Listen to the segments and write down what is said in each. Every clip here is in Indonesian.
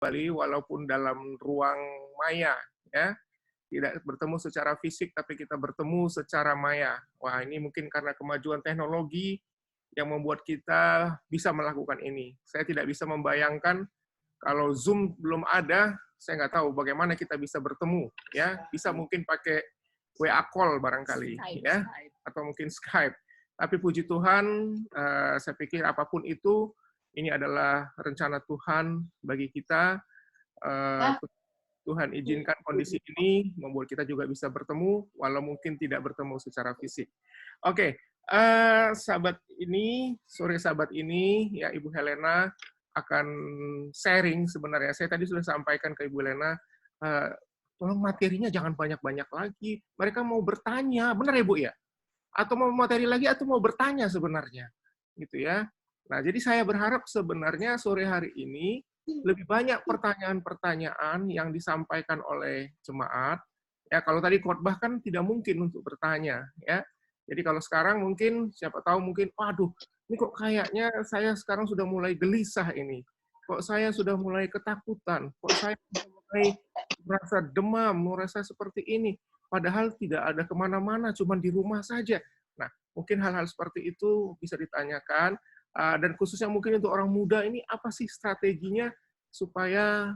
kembali walaupun dalam ruang maya, ya. Tidak bertemu secara fisik, tapi kita bertemu secara maya. Wah, ini mungkin karena kemajuan teknologi yang membuat kita bisa melakukan ini. Saya tidak bisa membayangkan kalau Zoom belum ada, saya nggak tahu bagaimana kita bisa bertemu, ya. Bisa mungkin pakai WA call barangkali, ya, atau mungkin Skype. Tapi puji Tuhan, saya pikir apapun itu, ini adalah rencana Tuhan bagi kita. Tuhan izinkan kondisi ini membuat kita juga bisa bertemu, walau mungkin tidak bertemu secara fisik. Oke, sahabat ini, sore sahabat ini, ya Ibu Helena akan sharing sebenarnya. Saya tadi sudah sampaikan ke Ibu Helena, tolong materinya jangan banyak-banyak lagi. Mereka mau bertanya, benar ya Bu ya? Atau mau materi lagi atau mau bertanya sebenarnya, gitu ya. Nah, jadi saya berharap sebenarnya sore hari ini lebih banyak pertanyaan-pertanyaan yang disampaikan oleh jemaat. Ya, kalau tadi khotbah kan tidak mungkin untuk bertanya, ya. Jadi kalau sekarang mungkin siapa tahu mungkin, waduh, ini kok kayaknya saya sekarang sudah mulai gelisah ini. Kok saya sudah mulai ketakutan, kok saya sudah mulai merasa demam, merasa seperti ini. Padahal tidak ada kemana-mana, cuma di rumah saja. Nah, mungkin hal-hal seperti itu bisa ditanyakan, dan khususnya mungkin untuk orang muda ini, apa sih strateginya supaya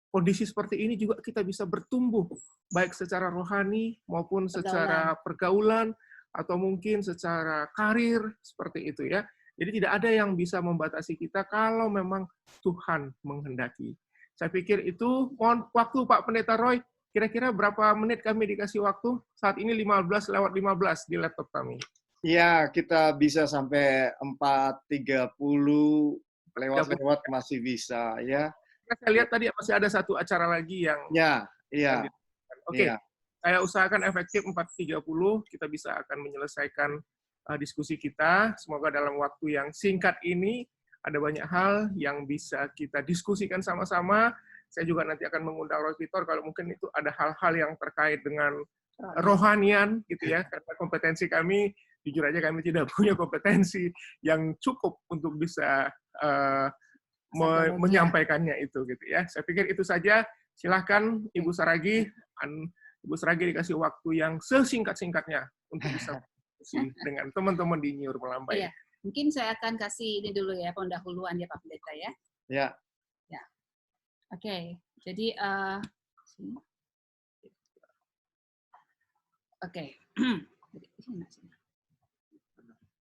kondisi seperti ini juga kita bisa bertumbuh, baik secara rohani maupun secara pergaulan, atau mungkin secara karir, seperti itu ya. Jadi tidak ada yang bisa membatasi kita kalau memang Tuhan menghendaki. Saya pikir itu, mohon waktu Pak Pendeta Roy, kira-kira berapa menit kami dikasih waktu? Saat ini 15:15 di laptop kami. Ya, kita bisa sampai 4:30, lewat-lewat masih bisa, ya. Saya lihat tadi masih ada satu acara lagi yang... Ya, iya. Oke, saya usahakan efektif 4:30, kita bisa akan menyelesaikan diskusi kita. Semoga dalam waktu yang singkat ini, ada banyak hal yang bisa kita diskusikan sama-sama. Saya juga nanti akan mengundang Roy Vitor kalau mungkin itu ada hal-hal yang terkait dengan rohanian, gitu ya. Karena kompetensi kami, jujur aja kami tidak punya kompetensi yang cukup untuk bisa menyampaikannya itu, gitu ya. Saya pikir itu saja. Silahkan Ibu Saragi. Ibu Saragi dikasih waktu yang sesingkat-singkatnya untuk bisa diskusi dengan teman-teman di Nyur Melambai. Iya. Mungkin saya akan kasih ini dulu ya, pendahuluan ya Pak Pendeta ya. Ya. Ya. Oke, jadi oke.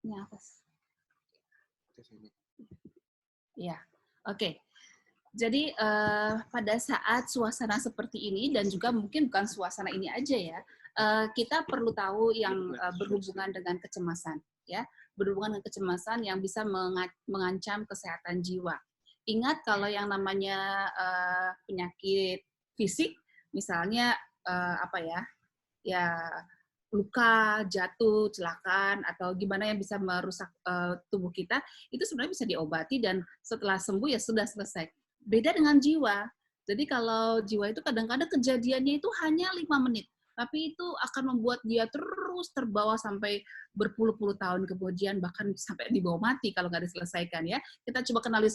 Ini atas. Ya, oke. Jadi pada saat suasana seperti ini, dan juga mungkin bukan suasana ini aja ya, kita perlu tahu yang berhubungan dengan kecemasan, ya, berhubungan dengan kecemasan yang bisa mengancam kesehatan jiwa. Ingat kalau yang namanya penyakit fisik, misalnya ya luka, jatuh, celakaan, atau gimana yang bisa merusak tubuh kita, itu sebenarnya bisa diobati dan setelah sembuh ya sudah selesai. Beda dengan jiwa. Jadi kalau jiwa itu kadang-kadang kejadiannya itu hanya 5 menit, tapi itu akan membuat dia terus terbawa sampai berpuluh-puluh tahun kemudian, bahkan sampai dibawa mati kalau nggak diselesaikan ya. Kita coba kenali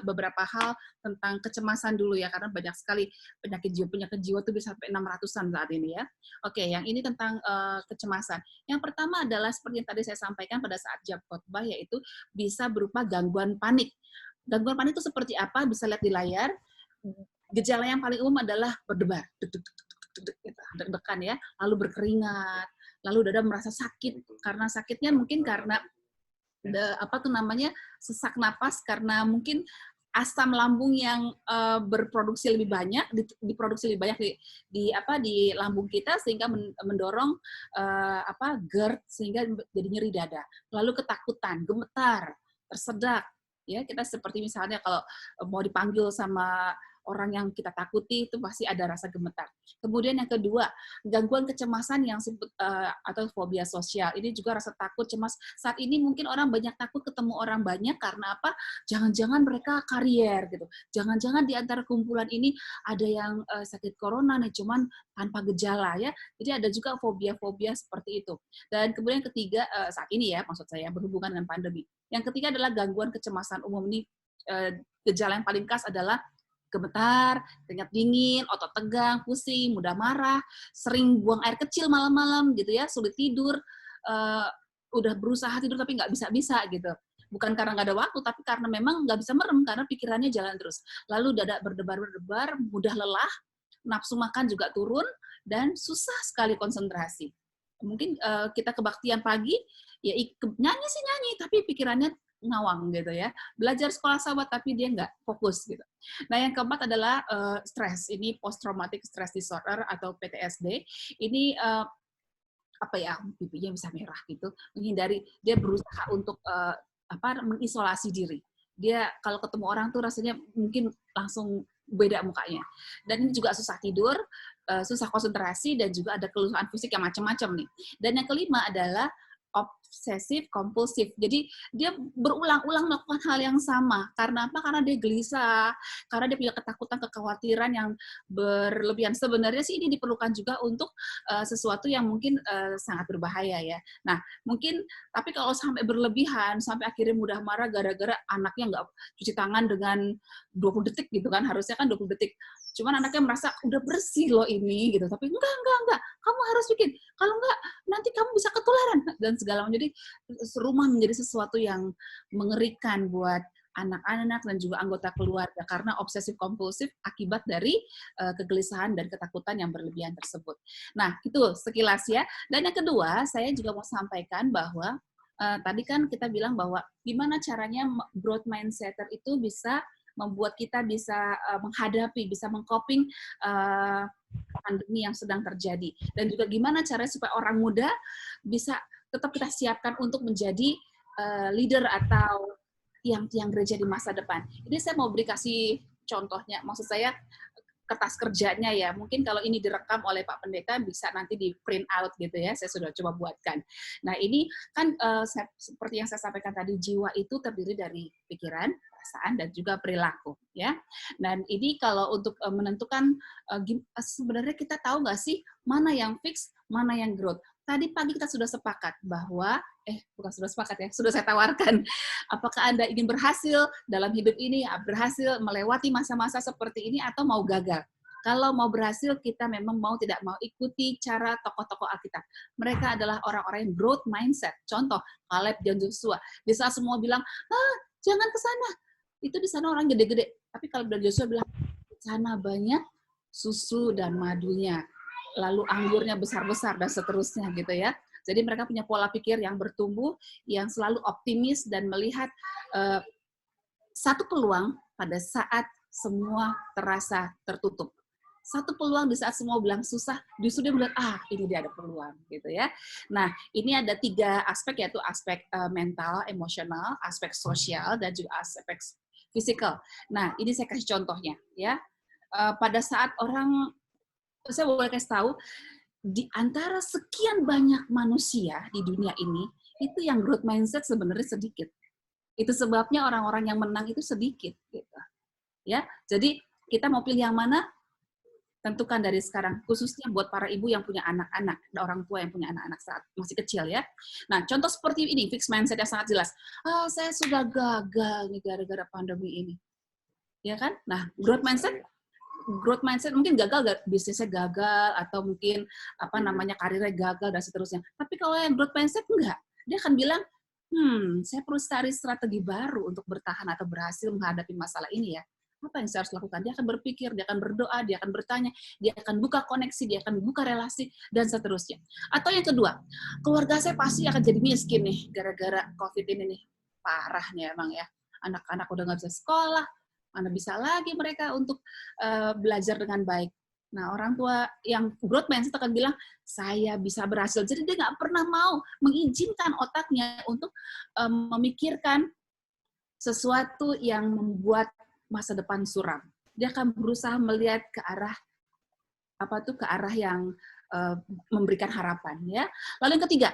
beberapa hal tentang kecemasan dulu ya, karena banyak sekali penyakit jiwa itu bisa sampai 600-an saat ini ya. Oke, yang ini tentang kecemasan. Yang pertama adalah seperti yang tadi saya sampaikan pada saat jam khotbah, yaitu bisa berupa gangguan panik. Gangguan panik itu seperti apa? Bisa lihat di layar. Gejala yang paling umum adalah berdebar, deg-degan ya, lalu berkeringat, lalu dada merasa sakit. Karena sakitnya mungkin karena sesak napas, karena mungkin asam lambung yang berproduksi lebih banyak, diproduksi lebih banyak di lambung kita, sehingga mendorong GERD, sehingga jadi nyeri dada. Lalu ketakutan, gemetar, tersedak. Ya, kita seperti misalnya kalau mau dipanggil sama orang yang kita takuti, itu pasti ada rasa gemetar. Kemudian yang kedua, gangguan kecemasan yang disebut atau fobia sosial. Ini juga rasa takut, cemas. Saat ini mungkin orang banyak takut ketemu orang banyak karena apa? Jangan-jangan mereka karier gitu. Jangan-jangan di antara kumpulan ini ada yang sakit corona nih, cuman tanpa gejala ya. Jadi ada juga fobia-fobia seperti itu. Dan kemudian yang ketiga, saat ini ya, maksud saya berhubungan dengan pandemi. Yang ketiga adalah gangguan kecemasan umum. Ini gejala yang paling khas adalah gemetar, keringat dingin, otot tegang, pusing, mudah marah, sering buang air kecil malam-malam gitu ya, sulit tidur, udah berusaha tidur tapi nggak bisa-bisa gitu. Bukan karena nggak ada waktu, tapi karena memang nggak bisa merem, karena pikirannya jalan terus. Lalu dada berdebar-berdebar, mudah lelah, nafsu makan juga turun, dan susah sekali konsentrasi. Mungkin kita kebaktian pagi, ya nyanyi sih nyanyi, tapi pikirannya ngawang gitu ya. Belajar sekolah sahabat tapi dia nggak fokus gitu. Nah, yang keempat adalah stres. Ini post traumatic stress disorder atau PTSD. Ini apa ya, pipinya bisa merah gitu, menghindari, dia berusaha untuk mengisolasi diri. Dia kalau ketemu orang tuh rasanya mungkin langsung beda mukanya. Dan ini juga susah tidur, susah konsentrasi, dan juga ada keluhan fisik yang macam-macam nih. Dan yang kelima adalah obsesif kompulsif. Jadi dia berulang-ulang melakukan hal yang sama. Karena apa? Karena dia gelisah, karena dia punya ketakutan, kekhawatiran yang berlebihan. Sebenarnya sih ini diperlukan juga untuk sesuatu yang mungkin sangat berbahaya ya. Nah, mungkin tapi kalau sampai berlebihan, sampai akhirnya mudah marah gara-gara anaknya nggak cuci tangan dengan 20 detik gitu kan, harusnya kan 20 detik. Cuman anaknya merasa udah bersih loh ini gitu, tapi enggak, kamu harus bikin. Kalau enggak nanti kamu bisa ketularan dan segala macam. Jadi rumah menjadi sesuatu yang mengerikan buat anak-anak dan juga anggota keluarga karena obsesif kompulsif akibat dari kegelisahan dan ketakutan yang berlebihan tersebut. Nah, itu sekilas ya. Dan yang kedua, saya juga mau sampaikan bahwa tadi kan kita bilang bahwa gimana caranya growth mindsetter itu bisa membuat kita bisa menghadapi, bisa mengcoping pandemi yang sedang terjadi. Dan juga gimana caranya supaya orang muda bisa tetap kita siapkan untuk menjadi leader atau tiang-tiang gereja di masa depan. Ini saya mau beri kasih contohnya. Maksud saya kertas kerjanya ya. Mungkin kalau ini direkam oleh Pak Pendeta bisa nanti di print out gitu ya. Saya sudah coba buatkan. Nah, ini kan seperti yang saya sampaikan tadi, jiwa itu terdiri dari pikiran, perasaan, dan juga perilaku ya. Dan ini kalau untuk menentukan sebenarnya kita tahu nggak sih mana yang fix, mana yang growth. Tadi pagi kita sudah sepakat bahwa, bukan sudah sepakat ya, sudah saya tawarkan, apakah Anda ingin berhasil dalam hidup ini, berhasil melewati masa-masa seperti ini, atau mau gagal? Kalau mau berhasil, kita memang mau tidak mau ikuti cara tokoh-tokoh Alkitab. Mereka adalah orang-orang yang growth mindset. Contoh, Caleb dan Joshua. Di saat semua bilang, jangan ke sana. Itu di sana orang gede-gede. Tapi Caleb dan Joshua bilang, di sana banyak susu dan madunya. Lalu anggurnya besar-besar dan seterusnya gitu ya. Jadi mereka punya pola pikir yang bertumbuh, yang selalu optimis dan melihat satu peluang pada saat semua terasa tertutup. Satu peluang di saat semua bilang susah, justru dia bilang, ini dia ada peluang gitu ya. Nah, ini ada 3 aspek, yaitu aspek mental, emosional, aspek sosial, dan juga aspek fisikal. Nah, ini saya kasih contohnya ya. Pada saat orang, saya boleh kasih tahu, di antara sekian banyak manusia di dunia ini, itu yang growth mindset sebenarnya sedikit. Itu sebabnya orang-orang yang menang itu sedikit. Gitu. Ya, jadi kita mau pilih yang mana? Tentukan dari sekarang, khususnya buat para ibu yang punya anak-anak, orang tua yang punya anak-anak saat masih kecil ya. Nah, contoh seperti ini, fixed mindset yang sangat jelas. Saya sudah gagal nih gara-gara pandemi ini. Ya kan? Nah, growth mindset mungkin gagal, bisnisnya gagal, atau mungkin karirnya gagal dan seterusnya. Tapi kalau yang growth mindset enggak, dia akan bilang, saya perlu cari strategi baru untuk bertahan atau berhasil menghadapi masalah ini ya. Apa yang saya harus lakukan? Dia akan berpikir, dia akan berdoa, dia akan bertanya, dia akan buka koneksi, dia akan buka relasi, dan seterusnya. Atau yang kedua, keluarga saya pasti akan jadi miskin nih gara-gara COVID ini nih. Parah nih emang ya. Anak-anak udah nggak bisa sekolah, mana bisa lagi mereka untuk belajar dengan baik. Nah, orang tua yang growth mindset akan bilang, saya bisa berhasil. Jadi dia nggak pernah mau mengizinkan otaknya untuk memikirkan sesuatu yang membuat masa depan suram. Dia akan berusaha melihat ke arah yang memberikan harapan ya. Lalu yang ketiga,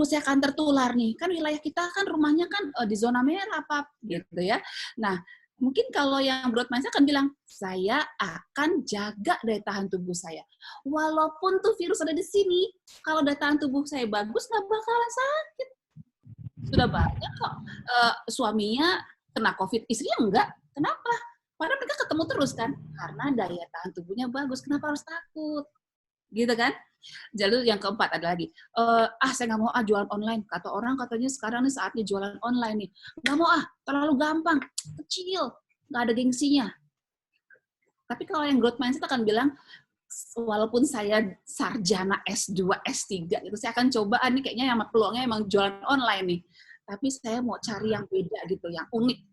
saya akan tertular nih. Kan wilayah kita kan rumahnya kan di zona merah gitu ya. Nah, mungkin kalau yang growth mindset akan bilang, saya akan jaga daya tahan tubuh saya. Walaupun tuh virus ada di sini, kalau daya tahan tubuh saya bagus, nggak bakalan sakit. Sudah banyak kok suaminya kena COVID, istrinya enggak. Kenapa? Padahal mereka ketemu terus kan, karena daya tahan tubuhnya bagus. Kenapa harus takut? Gitu kan? Lalu yang keempat ada lagi, saya nggak mau jualan online. Kata orang katanya sekarang nih saatnya jualan online nih. Nggak mau terlalu gampang, kecil, nggak ada gengsinya. Tapi kalau yang growth mindset akan bilang, walaupun saya sarjana S2, S3, gitu, saya akan coba nih kayaknya yang peluangnya emang jualan online nih. Tapi saya mau cari yang beda gitu, yang unik.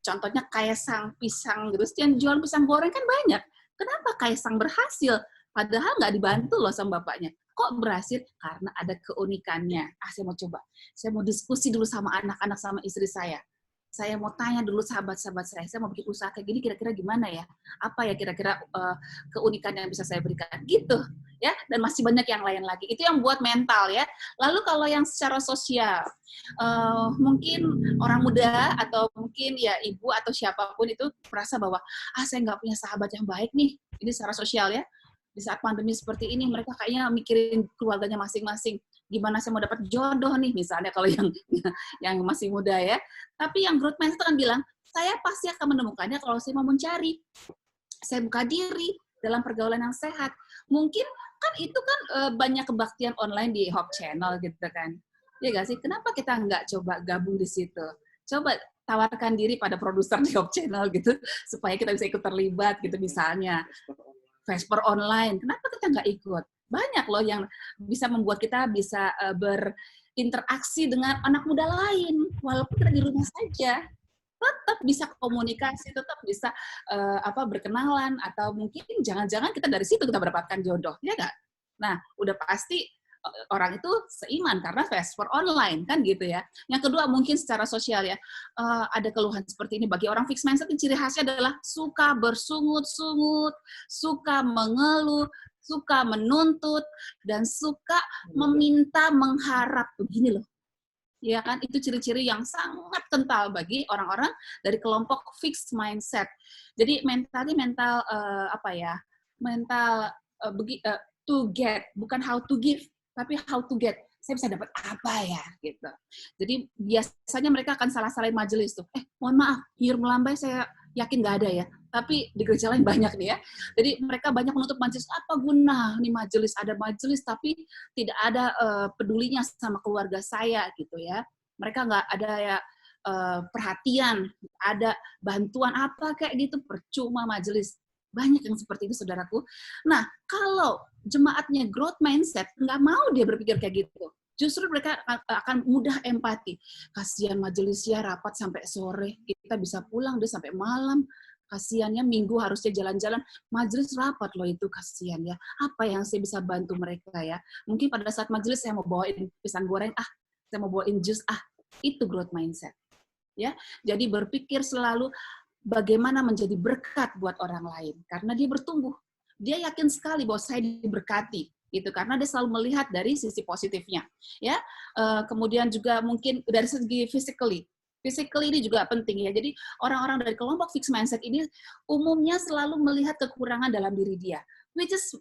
Contohnya Kaisang pisang gitu. Yang jualan pisang goreng kan banyak. Kenapa Kaisang berhasil? Padahal nggak dibantu loh sama bapaknya. Kok berhasil? Karena ada keunikannya. Saya mau coba. Saya mau diskusi dulu sama anak-anak, sama istri saya. Saya mau tanya dulu sahabat-sahabat saya mau bikin usaha kayak gini, kira-kira gimana ya? Apa ya kira-kira keunikan yang bisa saya berikan? Gitu. Ya, dan masih banyak yang lain lagi. Itu yang buat mental ya. Lalu kalau yang secara sosial, mungkin orang muda atau mungkin ya ibu atau siapapun itu merasa bahwa saya nggak punya sahabat yang baik nih. Ini secara sosial ya. Di saat pandemi seperti ini, mereka kayaknya mikirin keluarganya masing-masing. Gimana saya mau dapat jodoh nih, misalnya kalau yang masih muda ya. Tapi yang growth mindset kan bilang, saya pasti akan menemukannya kalau saya mau mencari. Saya buka diri dalam pergaulan yang sehat. Mungkin kan itu kan banyak kebaktian online di Hope Channel gitu kan. Ya nggak sih? Kenapa kita nggak coba gabung di situ? Coba tawarkan diri pada produser di Hope Channel gitu, supaya kita bisa ikut terlibat gitu misalnya. Vesper online, kenapa kita nggak ikut? Banyak loh yang bisa membuat kita bisa berinteraksi dengan anak muda lain, walaupun kita di rumah saja. Tetap bisa komunikasi, tetap bisa berkenalan, atau mungkin jangan-jangan kita dari situ kita mendapatkan jodoh, ya nggak? Nah, udah pasti orang itu seiman karena Vesper online kan gitu ya. Yang kedua mungkin secara sosial ya, ada keluhan seperti ini bagi orang fixed mindset, ciri khasnya adalah suka bersungut-sungut, suka mengeluh, suka menuntut, dan suka meminta, mengharap. Begini loh. Ya kan, itu ciri-ciri yang sangat kental bagi orang-orang dari kelompok fixed mindset. Jadi mental to get, bukan how to give, tapi how to get. Saya bisa dapat apa ya gitu. Jadi biasanya mereka akan salah-salahin majelis tuh. Mohon maaf, hiur melambai saya yakin nggak ada ya. Tapi di gereja lain banyak nih ya. Jadi mereka banyak menutup majelis. Apa guna nih majelis? Ada majelis tapi tidak ada pedulinya sama keluarga saya gitu ya. Mereka nggak ada ya perhatian, ada bantuan apa kayak gitu, percuma majelis. Banyak yang seperti itu, saudaraku. Nah, kalau jemaatnya growth mindset, nggak mau dia berpikir kayak gitu. Justru mereka akan mudah empati. Kasihan majelis ya, rapat sampai sore. Kita bisa pulang deh sampai malam. Kasihannya minggu harusnya jalan-jalan. Majelis rapat loh itu, kasihan ya. Apa yang saya bisa bantu mereka ya? Mungkin pada saat majelis saya mau bawain pisang goreng, saya mau bawain jus, itu growth mindset. Ya, jadi berpikir selalu bagaimana menjadi berkat buat orang lain, karena dia bertumbuh. Dia yakin sekali bahwa saya diberkati, gitu, karena dia selalu melihat dari sisi positifnya. Ya, kemudian juga mungkin dari segi physically ini juga penting ya. Jadi orang-orang dari kelompok fixed mindset ini umumnya selalu melihat kekurangan dalam diri dia. Which is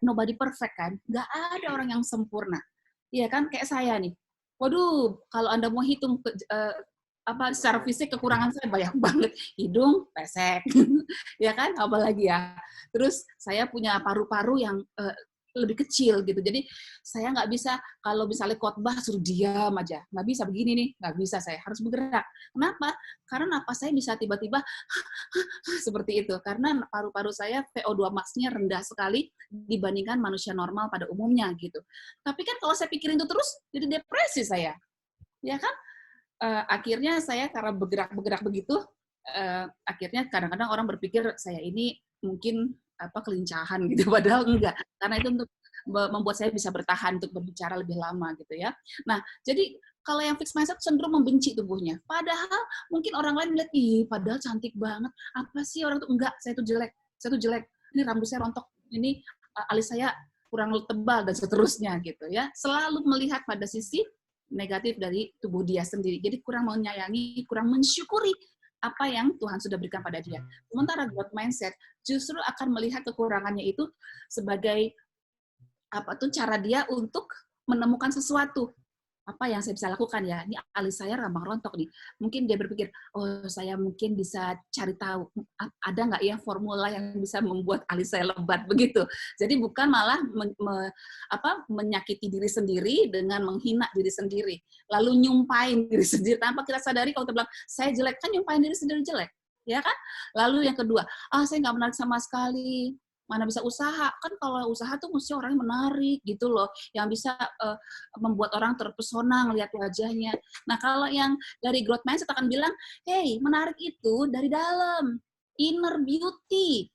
nobody perfect kan, nggak ada orang yang sempurna. Iya kan, kayak saya nih. Waduh, kalau Anda mau hitung secara fisik kekurangan saya banyak banget, hidung pesek, ya kan, apalagi ya. Terus saya punya paru-paru yang lebih kecil gitu, jadi saya nggak bisa kalau misalnya khotbah suruh diam aja, nggak bisa begini nih, nggak bisa, saya harus bergerak. Kenapa? Karena napas saya bisa tiba-tiba seperti itu, karena paru-paru saya VO2 max-nya rendah sekali dibandingkan manusia normal pada umumnya gitu. Tapi kan kalau saya pikirin itu terus, jadi depresi saya, ya kan? Akhirnya saya karena bergerak begitu, akhirnya kadang-kadang orang berpikir saya ini mungkin kelincahan gitu, padahal enggak, karena itu untuk membuat saya bisa bertahan untuk berbicara lebih lama gitu ya. Nah, jadi kalau yang fixed mindset cenderung membenci tubuhnya, padahal mungkin orang lain melihat, padahal cantik banget, apa sih orang itu, enggak, saya itu jelek, ini rambut saya rontok, ini alis saya kurang tebal dan seterusnya gitu ya. Selalu melihat pada sisi negatif dari tubuh dia sendiri. Jadi kurang menyayangi, kurang mensyukuri apa yang Tuhan sudah berikan pada dia. Sementara growth mindset justru akan melihat kekurangannya itu sebagai cara dia untuk menemukan sesuatu. apa yang saya bisa lakukan ya? Ini alis saya rambang rontok nih. Mungkin dia berpikir, oh saya mungkin bisa cari tahu ada nggak ya formula yang bisa membuat alis saya lebat begitu. Jadi bukan malah menyakiti diri sendiri dengan menghina diri sendiri, lalu nyumpain diri sendiri tanpa kita sadari kalau kita bilang saya jelek, kan nyumpain diri sendiri jelek, ya kan? Lalu yang kedua, saya nggak menarik sama sekali. Mana bisa usaha, kan kalau usaha tuh mesti orangnya menarik gitu loh, yang bisa membuat orang terpesona ngelihat wajahnya. Nah kalau yang dari growth mindset akan bilang, hey menarik itu dari dalam, inner beauty.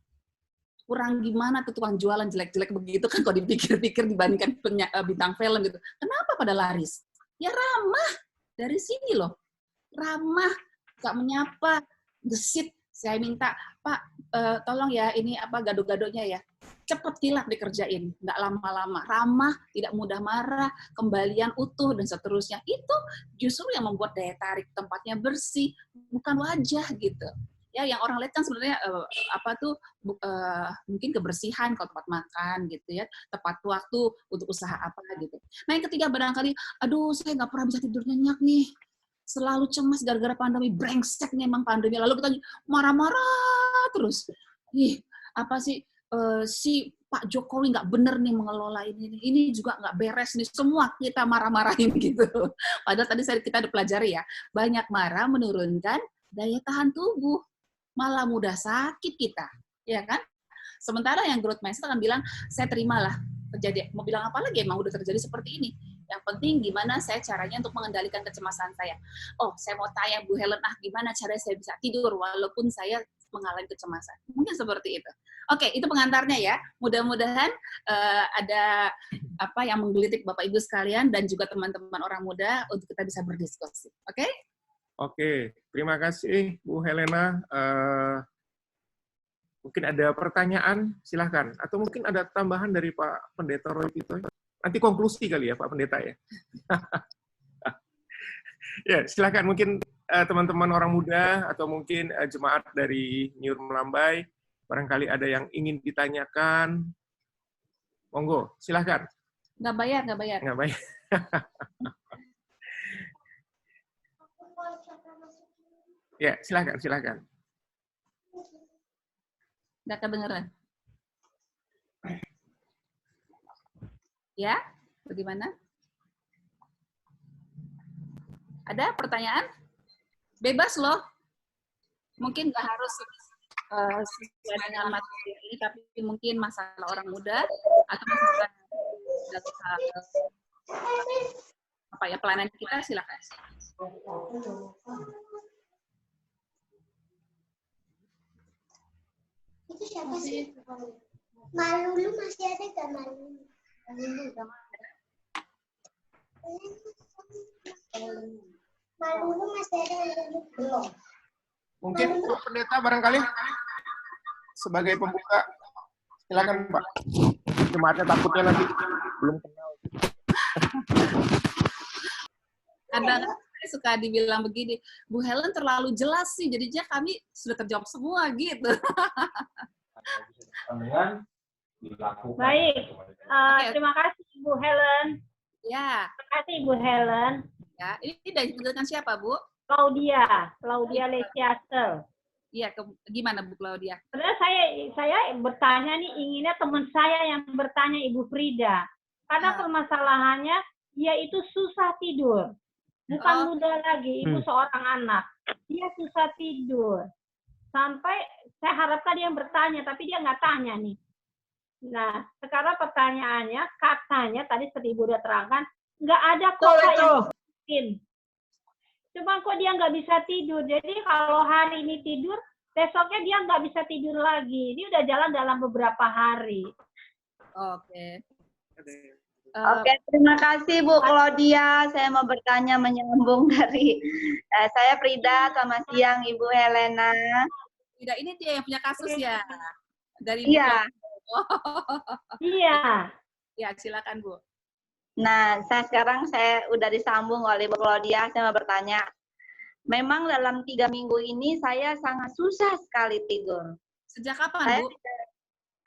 Kurang gimana tuh tukang jualan jelek-jelek begitu kan kalau dipikir-pikir dibandingkan bintang film gitu. Kenapa pada laris? Ya ramah, dari sini loh. Ramah, gak menyapa, gesit. Saya minta, Pak, tolong ya ini apa gado-gadonya ya. Cepet kilat dikerjain, nggak lama-lama. Ramah, tidak mudah marah, kembalian utuh, dan seterusnya. Itu justru yang membuat daya tarik tempatnya bersih, bukan wajah gitu. Ya, yang orang lihat kan sebenarnya mungkin kebersihan kalau tempat makan gitu ya, tepat waktu untuk usaha apa gitu. Nah yang ketiga barangkali, aduh saya nggak pernah bisa tidur nyenyak nih, selalu cemas gara-gara pandemi, brengsek nih emang pandemi. Lalu kita marah-marah terus. Ih, apa sih si Pak Jokowi nggak bener nih mengelola ini juga nggak beres nih, semua kita marah-marahin gitu. Padahal tadi kita udah pelajari ya, banyak marah menurunkan daya tahan tubuh, malah mudah sakit kita, ya kan? Sementara yang growth mindset akan bilang, saya terimalah terjadi. Mau bilang apa lagi, emang udah terjadi seperti ini. Yang penting gimana saya caranya untuk mengendalikan kecemasan saya. Oh, saya mau tanya Bu Helen, gimana caranya saya bisa tidur walaupun saya mengalami kecemasan. Mungkin seperti itu. Oke, itu pengantarnya ya. Mudah-mudahan ada apa yang menggelitik Bapak Ibu sekalian dan juga teman-teman orang muda untuk kita bisa berdiskusi. Oke? Oke, terima kasih Bu Helena. Mungkin ada pertanyaan, silahkan. Atau mungkin ada tambahan dari Pak Pendeta Roy Tito. Nanti konklusi kali ya Pak Pendeta ya. Ya, silahkan. Mungkin teman-teman orang muda atau mungkin jemaat dari Nyur Melambai, barangkali ada yang ingin ditanyakan. Monggo, silahkan. Nggak bayar. Nggak bayar. Ya, silahkan. Nggak kedengeran. Ya, bagaimana? Ada pertanyaan? Bebas loh. Mungkin nggak harus sesuai dengan materi ini, tapi mungkin masalah orang muda atau masalah pelayanan kita, silakan. Itu siapa sih? Malulu masih ada nggak Malulu? Malulu masih ada belum? Mungkin Pak Pendeta barangkali sebagai pembuka, silakan Pak. Jemaatnya takutnya nanti belum kenal. Kadang suka dibilang begini, Bu Helen terlalu jelas sih, jadinya kami sudah terjawab semua gitu. Baik, terima kasih Bu Helen. Ya. Terima kasih Bu Helen. Ya, ini dari dengan siapa Bu? Claudia Lesiastel. Iya, gimana Bu Claudia? Sebenarnya saya bertanya nih, inginnya teman saya yang bertanya Ibu Frida. Karena permasalahannya dia itu susah tidur. Bukan muda lagi, ibu seorang anak. Dia susah tidur. Sampai saya harapkan dia bertanya, tapi dia nggak tanya nih. Nah, sekarang pertanyaannya, katanya tadi seperti Ibu udah terangkan, nggak ada kota yang mungkin. Cuma kok dia nggak bisa tidur. Jadi kalau hari ini tidur, besoknya dia nggak bisa tidur lagi. Ini udah jalan dalam beberapa hari. Oke. Oke, terima kasih Bu Claudia. Saya mau bertanya menyambung dari saya Frida, selamat siang Ibu Helena. Frida, ini dia yang punya kasus ya? Dari Iya. Iya. Ya, silakan Bu. Nah, saya udah disambung oleh Bu Claudia. Saya mau bertanya, memang dalam 3 minggu ini saya sangat susah sekali tidur. Sejak kapan, Bu?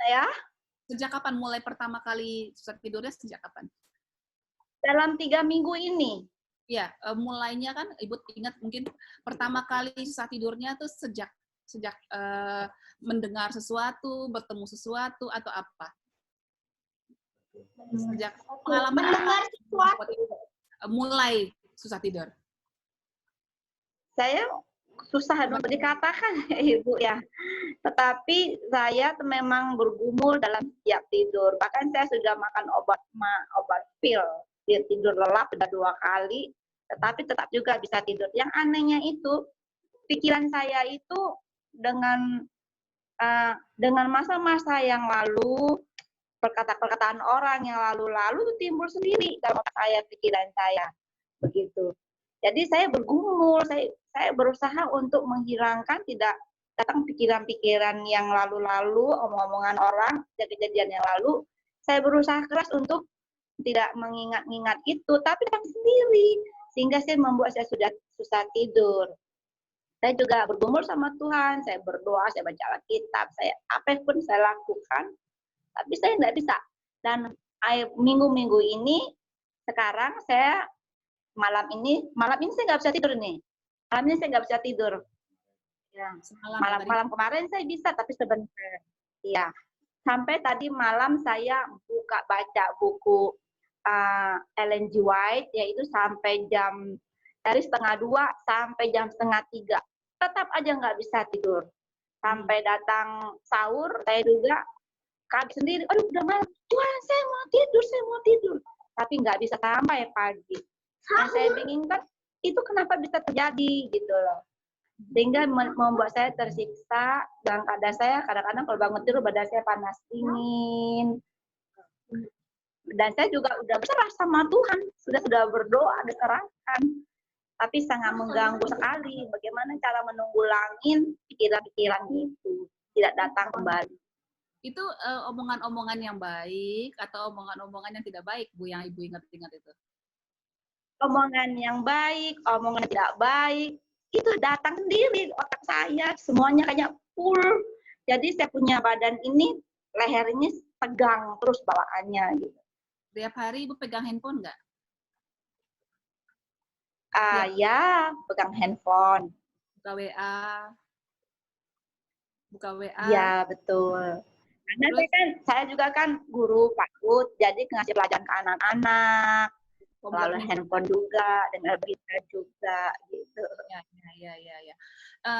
Ya? Sejak kapan mulai pertama kali susah tidurnya, sejak kapan? Dalam 3 minggu ini. Ya, mulainya kan Ibu ingat mungkin pertama kali susah tidurnya tuh sejak mendengar sesuatu, bertemu sesuatu, atau apa? Sejak pengalaman Mendengar sesuatu. mulai susah tidur. Saya susah untuk dikatakan, Ibu ya. Tetapi saya memang bergumul dalam setiap tidur. Bahkan saya sudah makan obat pil, tidur lelap sudah 2 kali, tetapi tetap juga bisa tidur. Yang anehnya itu, pikiran saya itu dengan masa-masa yang lalu, perkataan orang yang lalu-lalu timbul sendiri dalam otak saya, pikiran saya. Begitu. Jadi saya bergumul, saya berusaha untuk menghilangkan, tidak datang pikiran-pikiran yang lalu-lalu, omong-omongan orang, kejadian yang lalu. Saya berusaha keras untuk tidak mengingat-ingat itu, tapi datang sendiri. Sehingga saya membuat saya sudah susah tidur. Saya juga bergumul sama Tuhan, saya berdoa, saya baca Alkitab, apapun saya lakukan, tapi saya tidak bisa. Dan minggu-minggu ini, sekarang saya malam ini saya nggak bisa tidur nih. Malam ini saya nggak bisa tidur. Ya, malam kemarin saya bisa, tapi sebentar. Iya. Sampai tadi malam saya baca buku Ellen G. White, yaitu sampai dari 1:30 sampai 2:30. Tetap aja nggak bisa tidur. Sampai datang sahur, saya juga kaget sendiri. Aduh, udah malam. Tuhan, saya mau tidur. Tapi nggak bisa sampai pagi. Yang saya bingung kan, itu kenapa bisa terjadi gitu loh. Sehingga membuat saya tersiksa, dan kadang-kadang kalau bangun tidur badan saya panas dingin. Dan saya juga udah berserah sama Tuhan, sudah berdoa, diserahkan. Tapi sangat mengganggu sekali. Bagaimana cara menanggulangi pikiran-pikiran itu tidak datang kembali. Itu omongan-omongan yang baik atau omongan-omongan yang tidak baik, Bu, yang Ibu ingat-ingat itu? Omongan yang baik, omongan tidak baik, itu datang sendiri otak saya, semuanya kayak full. Jadi saya punya badan ini, leher ini tegang terus bawaannya gitu. Tiap hari Ibu pegang handphone nggak? Ya, pegang handphone. Buka WA. Ya, betul. Karena saya juga kan guru PAUD, jadi ngasih pelajaran ke anak-anak, lalu handphone juga, dengar berita juga, gitu. Ya.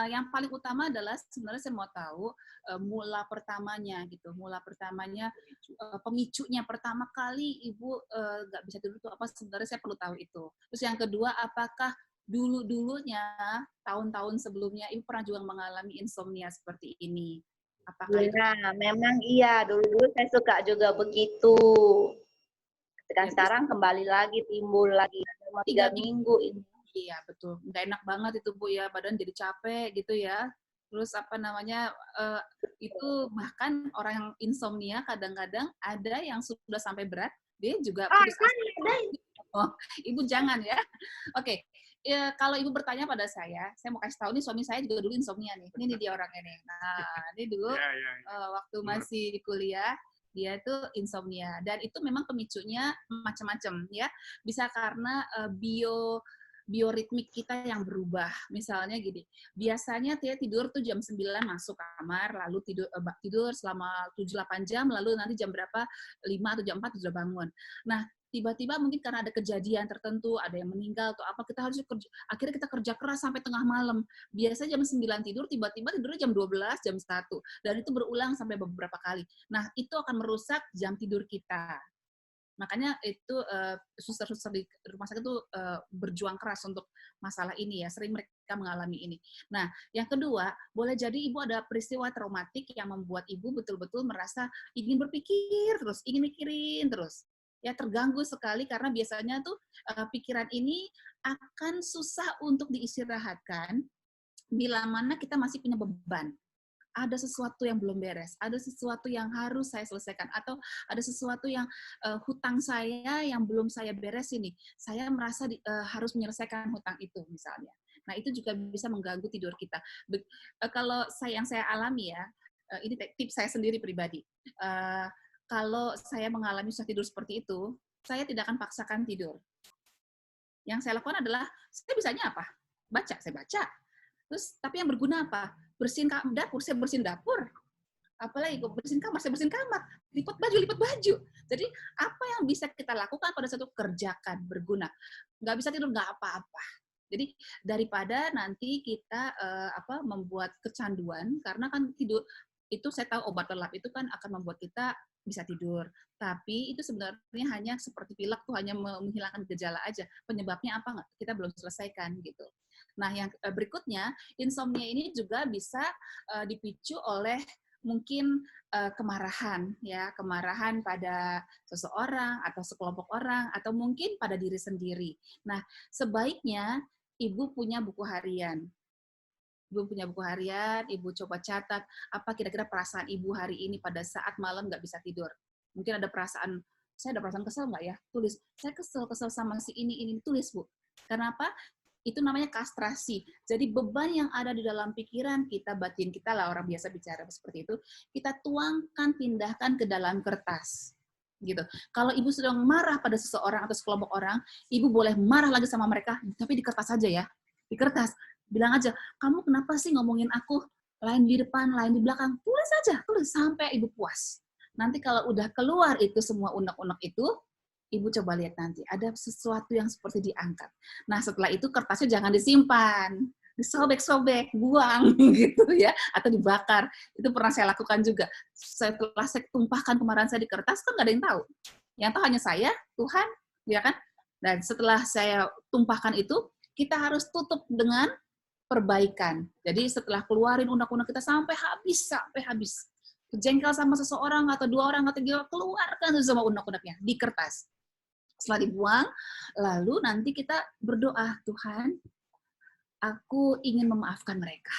Yang paling utama adalah sebenarnya saya mau tahu mula pertamanya, pemicunya pertama kali Ibu nggak bisa tidur itu apa? Sebenarnya saya perlu tahu itu. Terus yang kedua, apakah dulunya tahun-tahun sebelumnya Ibu pernah juga mengalami insomnia seperti ini? Apakah ya, itu? Memang iya, dulu saya suka juga begitu. Sekarang kembali lagi, timbul lagi. 3 minggu ini. Iya, betul. Nggak enak banget itu, Bu, ya. Badan jadi capek gitu ya. Terus itu bahkan orang yang insomnia kadang-kadang ada yang sudah sampai berat, dia juga putus asa. Oh, Ibu jangan ya. Oke. Ya, kalau Ibu bertanya pada saya mau kasih tahu nih, suami saya juga dulu insomnia nih. Ini dia orangnya nih. Nah, ini dulu waktu masih kuliah, dia tuh insomnia. Dan itu memang pemicunya macam-macam ya. Bisa karena bioritmik kita yang berubah. Misalnya gini, biasanya dia tidur tuh jam 9 masuk kamar, lalu tidur selama 7-8 jam, lalu nanti jam berapa, 5 atau jam 4 sudah bangun. Nah, tiba-tiba mungkin karena ada kejadian tertentu, ada yang meninggal atau apa, akhirnya kita kerja keras sampai tengah malam. Biasanya jam 9 tidur, tiba-tiba tidurnya jam 12, jam 1. Dan itu berulang sampai beberapa kali. Nah, itu akan merusak jam tidur kita. Makanya itu suster-suster di rumah sakit itu berjuang keras untuk masalah ini ya, sering mereka mengalami ini. Nah, yang kedua, boleh jadi Ibu ada peristiwa traumatik yang membuat Ibu betul-betul merasa ingin berpikir terus, ingin mikirin terus. Ya, terganggu sekali karena biasanya tuh pikiran ini akan susah untuk diistirahatkan bila mana kita masih punya beban. Ada sesuatu yang belum beres, ada sesuatu yang harus saya selesaikan, atau ada sesuatu yang hutang saya yang belum saya beres ini. Saya merasa harus menyelesaikan hutang itu misalnya. Nah, itu juga bisa mengganggu tidur kita. Kalau yang saya alami ya, ini tips saya sendiri pribadi. Kalau saya mengalami susah tidur seperti itu, saya tidak akan paksakan tidur. Yang saya lakukan adalah, saya bisanya apa? Baca, saya baca. Terus, tapi yang berguna apa? Bersihin dapur, saya bersihin dapur. Apalagi bersihin kamar, saya bersihin kamar. Lipat baju. Jadi, apa yang bisa kita lakukan pada satu kerjakan, berguna. Nggak bisa tidur, nggak apa-apa. Jadi, daripada nanti kita membuat kecanduan, karena kan tidur, itu saya tahu obat lelap itu kan akan membuat kita bisa tidur. Tapi itu sebenarnya hanya seperti pilek tuh, hanya menghilangkan gejala aja. Penyebabnya apa nggak? Kita belum selesaikan gitu. Nah, yang berikutnya, insomnia ini juga bisa dipicu oleh mungkin kemarahan, ya, kemarahan pada seseorang atau sekelompok orang atau mungkin pada diri sendiri. Nah, sebaiknya ibu punya buku harian. Ibu punya buku harian, ibu coba catat apa kira-kira perasaan ibu hari ini pada saat malam nggak bisa tidur. Mungkin ada perasaan, saya ada perasaan kesel nggak ya? Tulis, saya kesel sama si ini, tulis Bu. Kenapa? Itu namanya kastrasi. Jadi beban yang ada di dalam pikiran kita, batin kita lah, orang biasa bicara seperti itu, kita tuangkan, pindahkan ke dalam kertas. Gitu. Kalau ibu sedang marah pada seseorang atau sekelompok orang, ibu boleh marah lagi sama mereka, tapi di kertas aja ya. Di kertas. Bilang aja, kamu kenapa sih ngomongin aku? Lain di depan, lain di belakang. Tulis aja, tulis sampai ibu puas. Nanti kalau udah keluar itu semua unek-unek itu, ibu coba lihat nanti, ada sesuatu yang seperti diangkat. Nah, setelah itu kertasnya jangan disimpan, disobek-sobek, buang gitu ya, atau dibakar. Itu pernah saya lakukan juga. Setelah saya tumpahkan kemarahan saya di kertas, kan nggak ada yang tahu. Yang tahu hanya saya, Tuhan, ya kan? Dan setelah saya tumpahkan itu, kita harus tutup dengan perbaikan. Jadi setelah keluarin unek-unek kita sampai habis. Jengkel sama seseorang atau dua orang atau tiga, keluarkan itu semua unek-uneknya di kertas. Setelah dibuang, lalu nanti kita berdoa, Tuhan, aku ingin memaafkan mereka.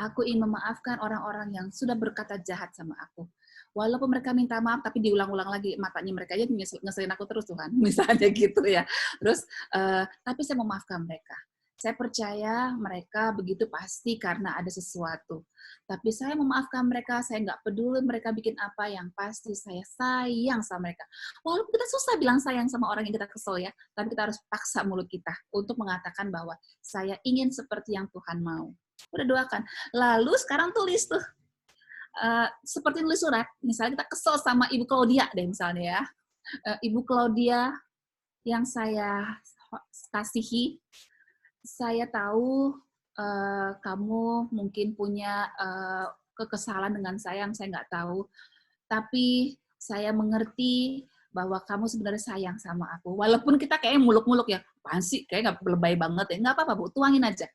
Aku ingin memaafkan orang-orang yang sudah berkata jahat sama aku. Walaupun mereka minta maaf, tapi diulang-ulang lagi, matanya mereka aja ngeselin aku terus, Tuhan. Misalnya gitu ya. Terus, tapi saya memaafkan mereka. Saya percaya mereka begitu pasti karena ada sesuatu. Tapi saya memaafkan mereka, saya nggak peduli mereka bikin apa, yang pasti saya sayang sama mereka. Walaupun kita susah bilang sayang sama orang yang kita kesel ya, tapi kita harus paksa mulut kita untuk mengatakan bahwa saya ingin seperti yang Tuhan mau. Udah doakan. Lalu sekarang tulis tuh. Seperti nulis surat, misalnya kita kesel sama Ibu Claudia deh misalnya ya. Ibu Claudia yang saya kasihi, saya tahu kamu mungkin punya kekesalan dengan saya yang saya nggak tahu, tapi saya mengerti bahwa kamu sebenarnya sayang sama aku. Walaupun kita kayak muluk-muluk ya, apaan sih, kayak nggak lebay banget ya, nggak apa-apa Bu, tuangin aja.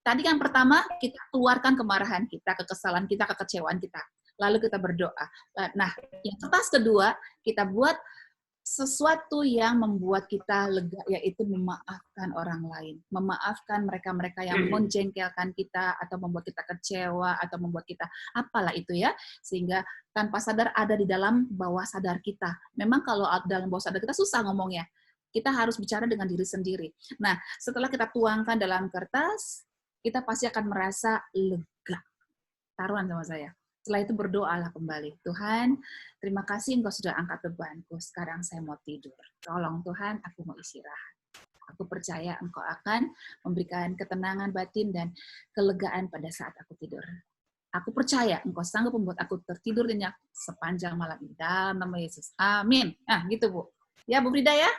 Tadi kan pertama kita keluarkan kemarahan kita, kekesalan kita, kekecewaan kita. Lalu kita berdoa. Nah, yang kertas kedua, kita buat sesuatu yang membuat kita lega, yaitu memaafkan orang lain. Memaafkan mereka-mereka yang menjengkelkan kita, atau membuat kita kecewa, atau membuat kita apalah itu ya. Sehingga tanpa sadar ada di dalam bawah sadar kita. Memang kalau dalam bawah sadar kita susah ngomongnya. Kita harus bicara dengan diri sendiri. Nah, setelah kita tuangkan dalam kertas, kita pasti akan merasa lega. Taruhan sama saya. Setelah itu berdoalah kembali. Tuhan, terima kasih Engkau sudah angkat bebanku. Sekarang saya mau tidur. Tolong Tuhan, aku mau istirahat. Aku percaya Engkau akan memberikan ketenangan batin dan kelegaan pada saat aku tidur. Aku percaya Engkau sanggup membuat aku tertidur nyenyak sepanjang malam ini. Dalam nama Yesus. Amin. Nah, gitu Bu. Ya, Bu Frida ya.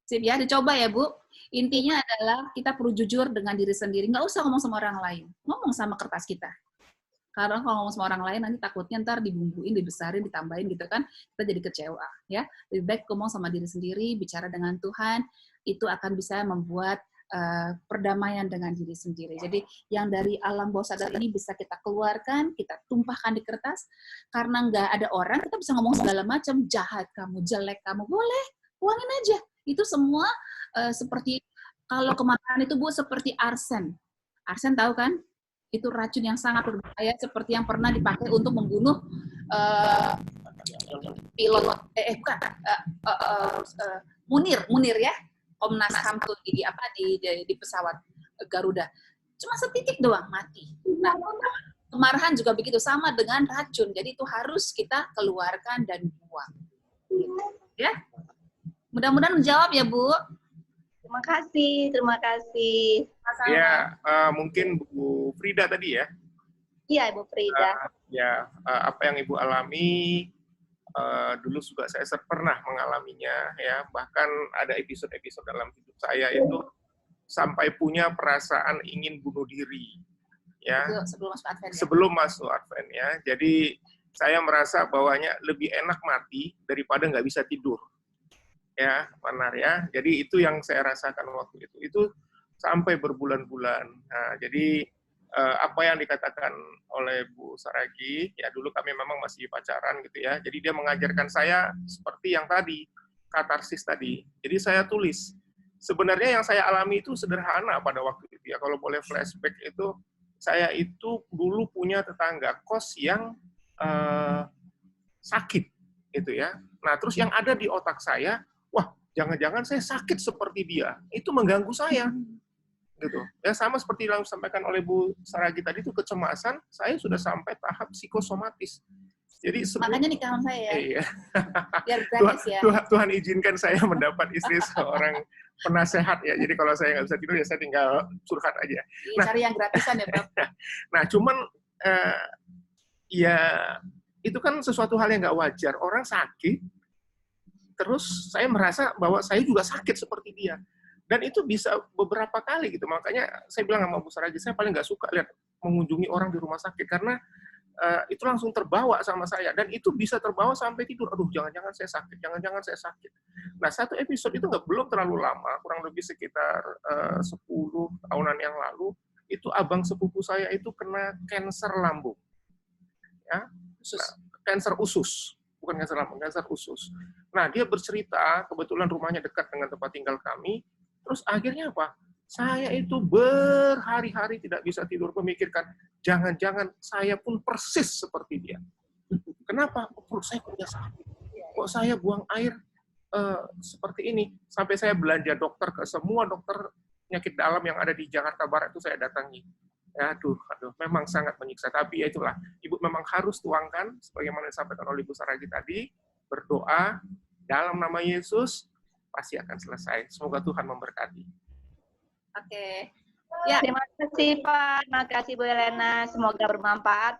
Sip ya, dicoba ya Bu. Intinya adalah kita perlu jujur dengan diri sendiri. Nggak usah ngomong sama orang lain. Ngomong sama kertas kita. Karena kalau ngomong sama orang lain, nanti takutnya ntar dibumbuin, dibesarin, ditambahin gitu kan, kita jadi kecewa. Ya, lebih baik ngomong sama diri sendiri, bicara dengan Tuhan, itu akan bisa membuat perdamaian dengan diri sendiri. Jadi yang dari alam bawah sadar ini bisa kita keluarkan, kita tumpahkan di kertas, karena nggak ada orang, kita bisa ngomong segala macam, jahat kamu, jelek kamu, boleh, tuangin aja. Itu semua seperti, kalau kemarahan itu Bu, seperti arsen. Arsen tahu kan? Itu racun yang sangat berbahaya, seperti yang pernah dipakai untuk membunuh pilot, Munir ya, Komnas HAM tuh di pesawat Garuda. Cuma setitik doang mati. Nah, kemarahan juga begitu, sama dengan racun. Jadi itu harus kita keluarkan dan buang. Gitu. Ya, mudah-mudahan menjawab ya Bu. Terima kasih. Ya, mungkin Bu Frida tadi ya. Iya, Ibu Frida. Apa yang Ibu alami dulu juga saya pernah mengalaminya ya. Bahkan ada episode-episode dalam hidup saya itu sampai punya perasaan ingin bunuh diri ya. Sebelum masuk Advent. Sebelum masuk Advent ya. Jadi saya merasa bahwanya lebih enak mati daripada nggak bisa tidur. Ya, benar ya. Jadi itu yang saya rasakan waktu itu. Itu sampai berbulan-bulan. Nah, jadi apa yang dikatakan oleh Bu Saragi, ya dulu kami memang masih pacaran gitu ya. Jadi dia mengajarkan saya seperti yang tadi, katarsis tadi. Jadi saya tulis. Sebenarnya yang saya alami itu sederhana pada waktu itu ya. Kalau boleh flashback itu, saya itu dulu punya tetangga kos yang sakit gitu ya. Nah, terus yang ada di otak saya, wah, jangan-jangan saya sakit seperti dia. Itu mengganggu saya. Gitu. Ya sama seperti yang disampaikan oleh Bu Saragi tadi, itu kecemasan, saya sudah sampai tahap psikosomatis. Jadi makanya nikahan saya ya. Iya. Biar gratis ya. Tuhan izinkan saya mendapat istri seorang penasehat ya. Jadi kalau saya nggak bisa tidur ya saya tinggal curhat aja. Nah, cari yang gratisan ya, Bro. Nah, cuman ya itu kan sesuatu hal yang nggak wajar. Orang sakit, terus saya merasa bahwa saya juga sakit seperti dia. Dan itu bisa beberapa kali gitu. Makanya saya bilang sama Bu Saragi, saya paling nggak suka lihat mengunjungi orang di rumah sakit. Karena itu langsung terbawa sama saya. Dan itu bisa terbawa sampai tidur. Aduh, jangan-jangan saya sakit. Jangan-jangan saya sakit. Nah, satu episode itu belum terlalu lama. Kurang lebih sekitar 10 tahunan yang lalu. Itu abang sepupu saya itu kena kanker lambung. Ya, kanker usus. Bukan kanker lambung, kanker usus. Nah, dia bercerita, kebetulan rumahnya dekat dengan tempat tinggal kami. Terus akhirnya apa? Saya itu berhari-hari tidak bisa tidur memikirkan, jangan-jangan saya pun persis seperti dia. Kenapa? Perut saya punya sakit. Kok saya buang air seperti ini? Sampai saya belanja dokter ke semua dokter penyakit dalam yang ada di Jakarta Barat itu saya datangi. Ya, aduh, memang sangat menyiksa. Tapi ya itulah, Ibu memang harus tuangkan, sebagaimana disampaikan oleh Ibu Saragi tadi, berdoa dalam nama Yesus, pasti akan selesai. Semoga Tuhan memberkati. Oke. Ya. Terima kasih Pak, terima kasih Bu Helena. Semoga bermanfaat.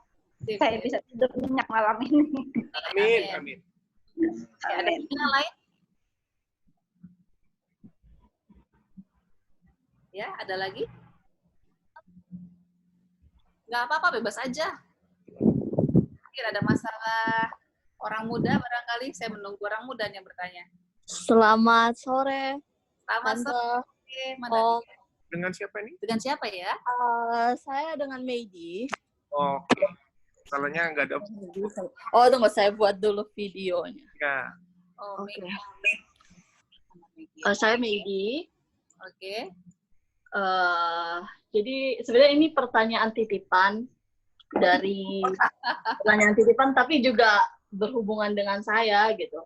Saya bisa tidur nyenyak malam ini. Amin, amin. Ada yang lain? Ya, ada lagi? Nggak apa-apa, bebas aja. Mungkin ada masalah orang muda barangkali. Saya menunggu orang muda yang bertanya. Selamat sore. Selamat sore. Mana dia? Dengan siapa ini? Dengan siapa ya? Saya dengan Meidi. Oke. Salahnya nggak ada. Oh, tunggu, saya buat dulu videonya. Ya. Oh, Oke. Meidi. Saya Meidi. Oke. Jadi sebenarnya ini pertanyaan titipan tapi juga berhubungan dengan saya gitu.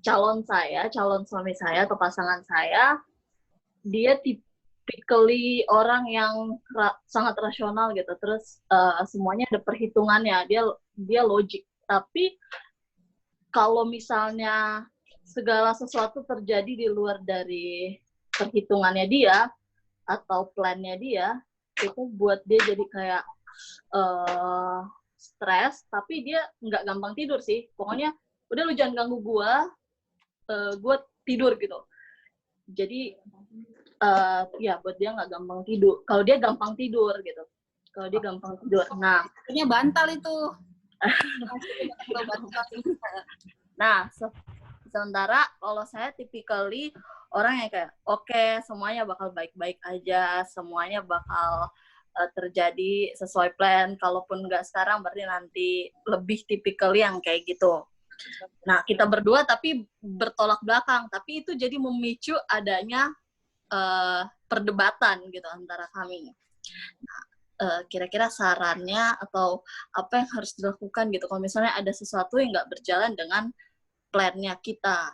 Calon suami saya atau pasangan saya, dia typically orang yang sangat rasional gitu. Terus semuanya ada perhitungannya, dia logik. Tapi kalau misalnya segala sesuatu terjadi di luar dari perhitungannya dia atau plannya dia, itu buat dia jadi kayak stres, tapi dia nggak gampang tidur sih. Pokoknya udah lu jangan ganggu gue tidur gitu. Jadi ya buat dia nggak gampang tidur. Kalau dia gampang tidur gitu. Nah, akhirnya bantal itu. Nah, sementara kalau saya typically orang yang kayak oke, semuanya bakal baik-baik aja, semuanya bakal terjadi sesuai plan. Kalaupun nggak sekarang, berarti nanti lebih typically yang kayak gitu. Nah, kita berdua tapi bertolak belakang, tapi itu jadi memicu adanya perdebatan gitu antara kami. Nah, kira-kira sarannya atau apa yang harus dilakukan gitu kalau misalnya ada sesuatu yang nggak berjalan dengan plan-nya kita,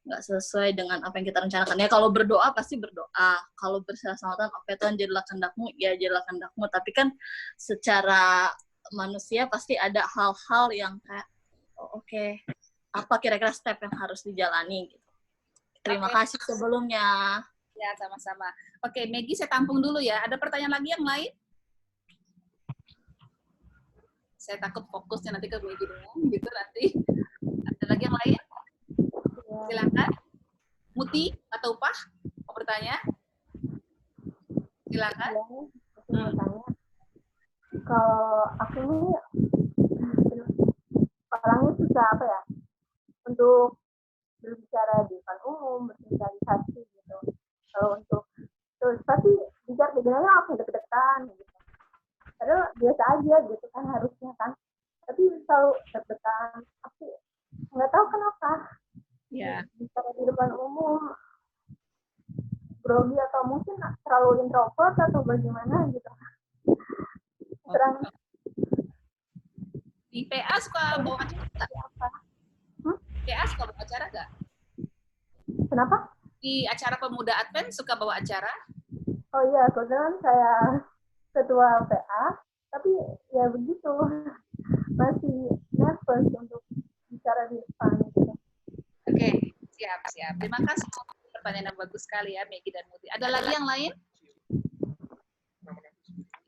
nggak sesuai dengan apa yang kita rencanakan. Ya kalau berdoa pasti berdoa, kalau bersalah-salahatan, oke Tuhan jadilah kehendak-Mu, ya jadilah kehendak-Mu. Tapi kan secara manusia pasti ada hal-hal yang kayak oke, apa kira-kira step yang harus dijalani gitu. Terima Oke. kasih sebelumnya. Ya, sama-sama. Oke, Maggie saya tampung dulu ya. Ada pertanyaan lagi yang lain? Saya takut fokusnya nanti ke Maggie doang, gitu nanti. Ada lagi yang lain? Silakan. Muti atau Pah mau bertanya? Silakan. Aku mau tanya, kalau aku ini orangnya susah apa ya untuk berbicara di depan umum, bersosialisasi gitu. Kalau untuk terus pasti bicara sebenarnya langsung deg-degan gitu. Padahal biasa aja gitu kan harusnya kan. Tapi selalu deg-degan. Aku nggak tahu kenapa. Ya. Bicara di depan umum grogi atau mungkin terlalu introvert atau bagaimana gitu. Terang Di PA suka bawa acara nggak? PA suka bawa acara nggak? kenapa? Di acara pemuda Advent suka bawa acara? Oh iya, kebetulan saya ketua PA, tapi ya begitu masih nervous untuk bicara di depan gitu. Oke, siap. Terima kasih. Pertanyaan yang bagus sekali ya, Maggie dan Muti. Ada lagi yang lain?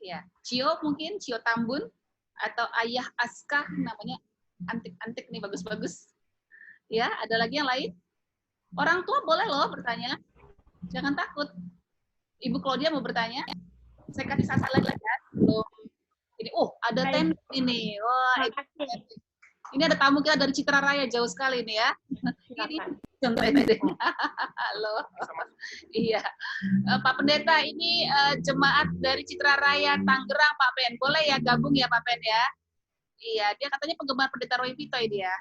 Ya, Cio mungkin, Cio Tambun atau Ayah Aska, namanya antik-antik nih, bagus-bagus. Ya, ada lagi yang lain? Orang tua boleh loh bertanya. Jangan takut. Ibu Claudia mau bertanya? Saya kasih sasa lagi ya. Belum. Ini, ada tenda ini. Wah, ini ada tamu kita dari Citra Raya, jauh sekali ini ya. Ini contoh ini. Halo. Iya. Pak Pendeta, ini jemaat dari Citra Raya Tangerang, Pak Pen. Boleh ya gabung ya, Pak Pen ya? Iya, dia katanya penggemar Pendeta Roy Vito ini ya.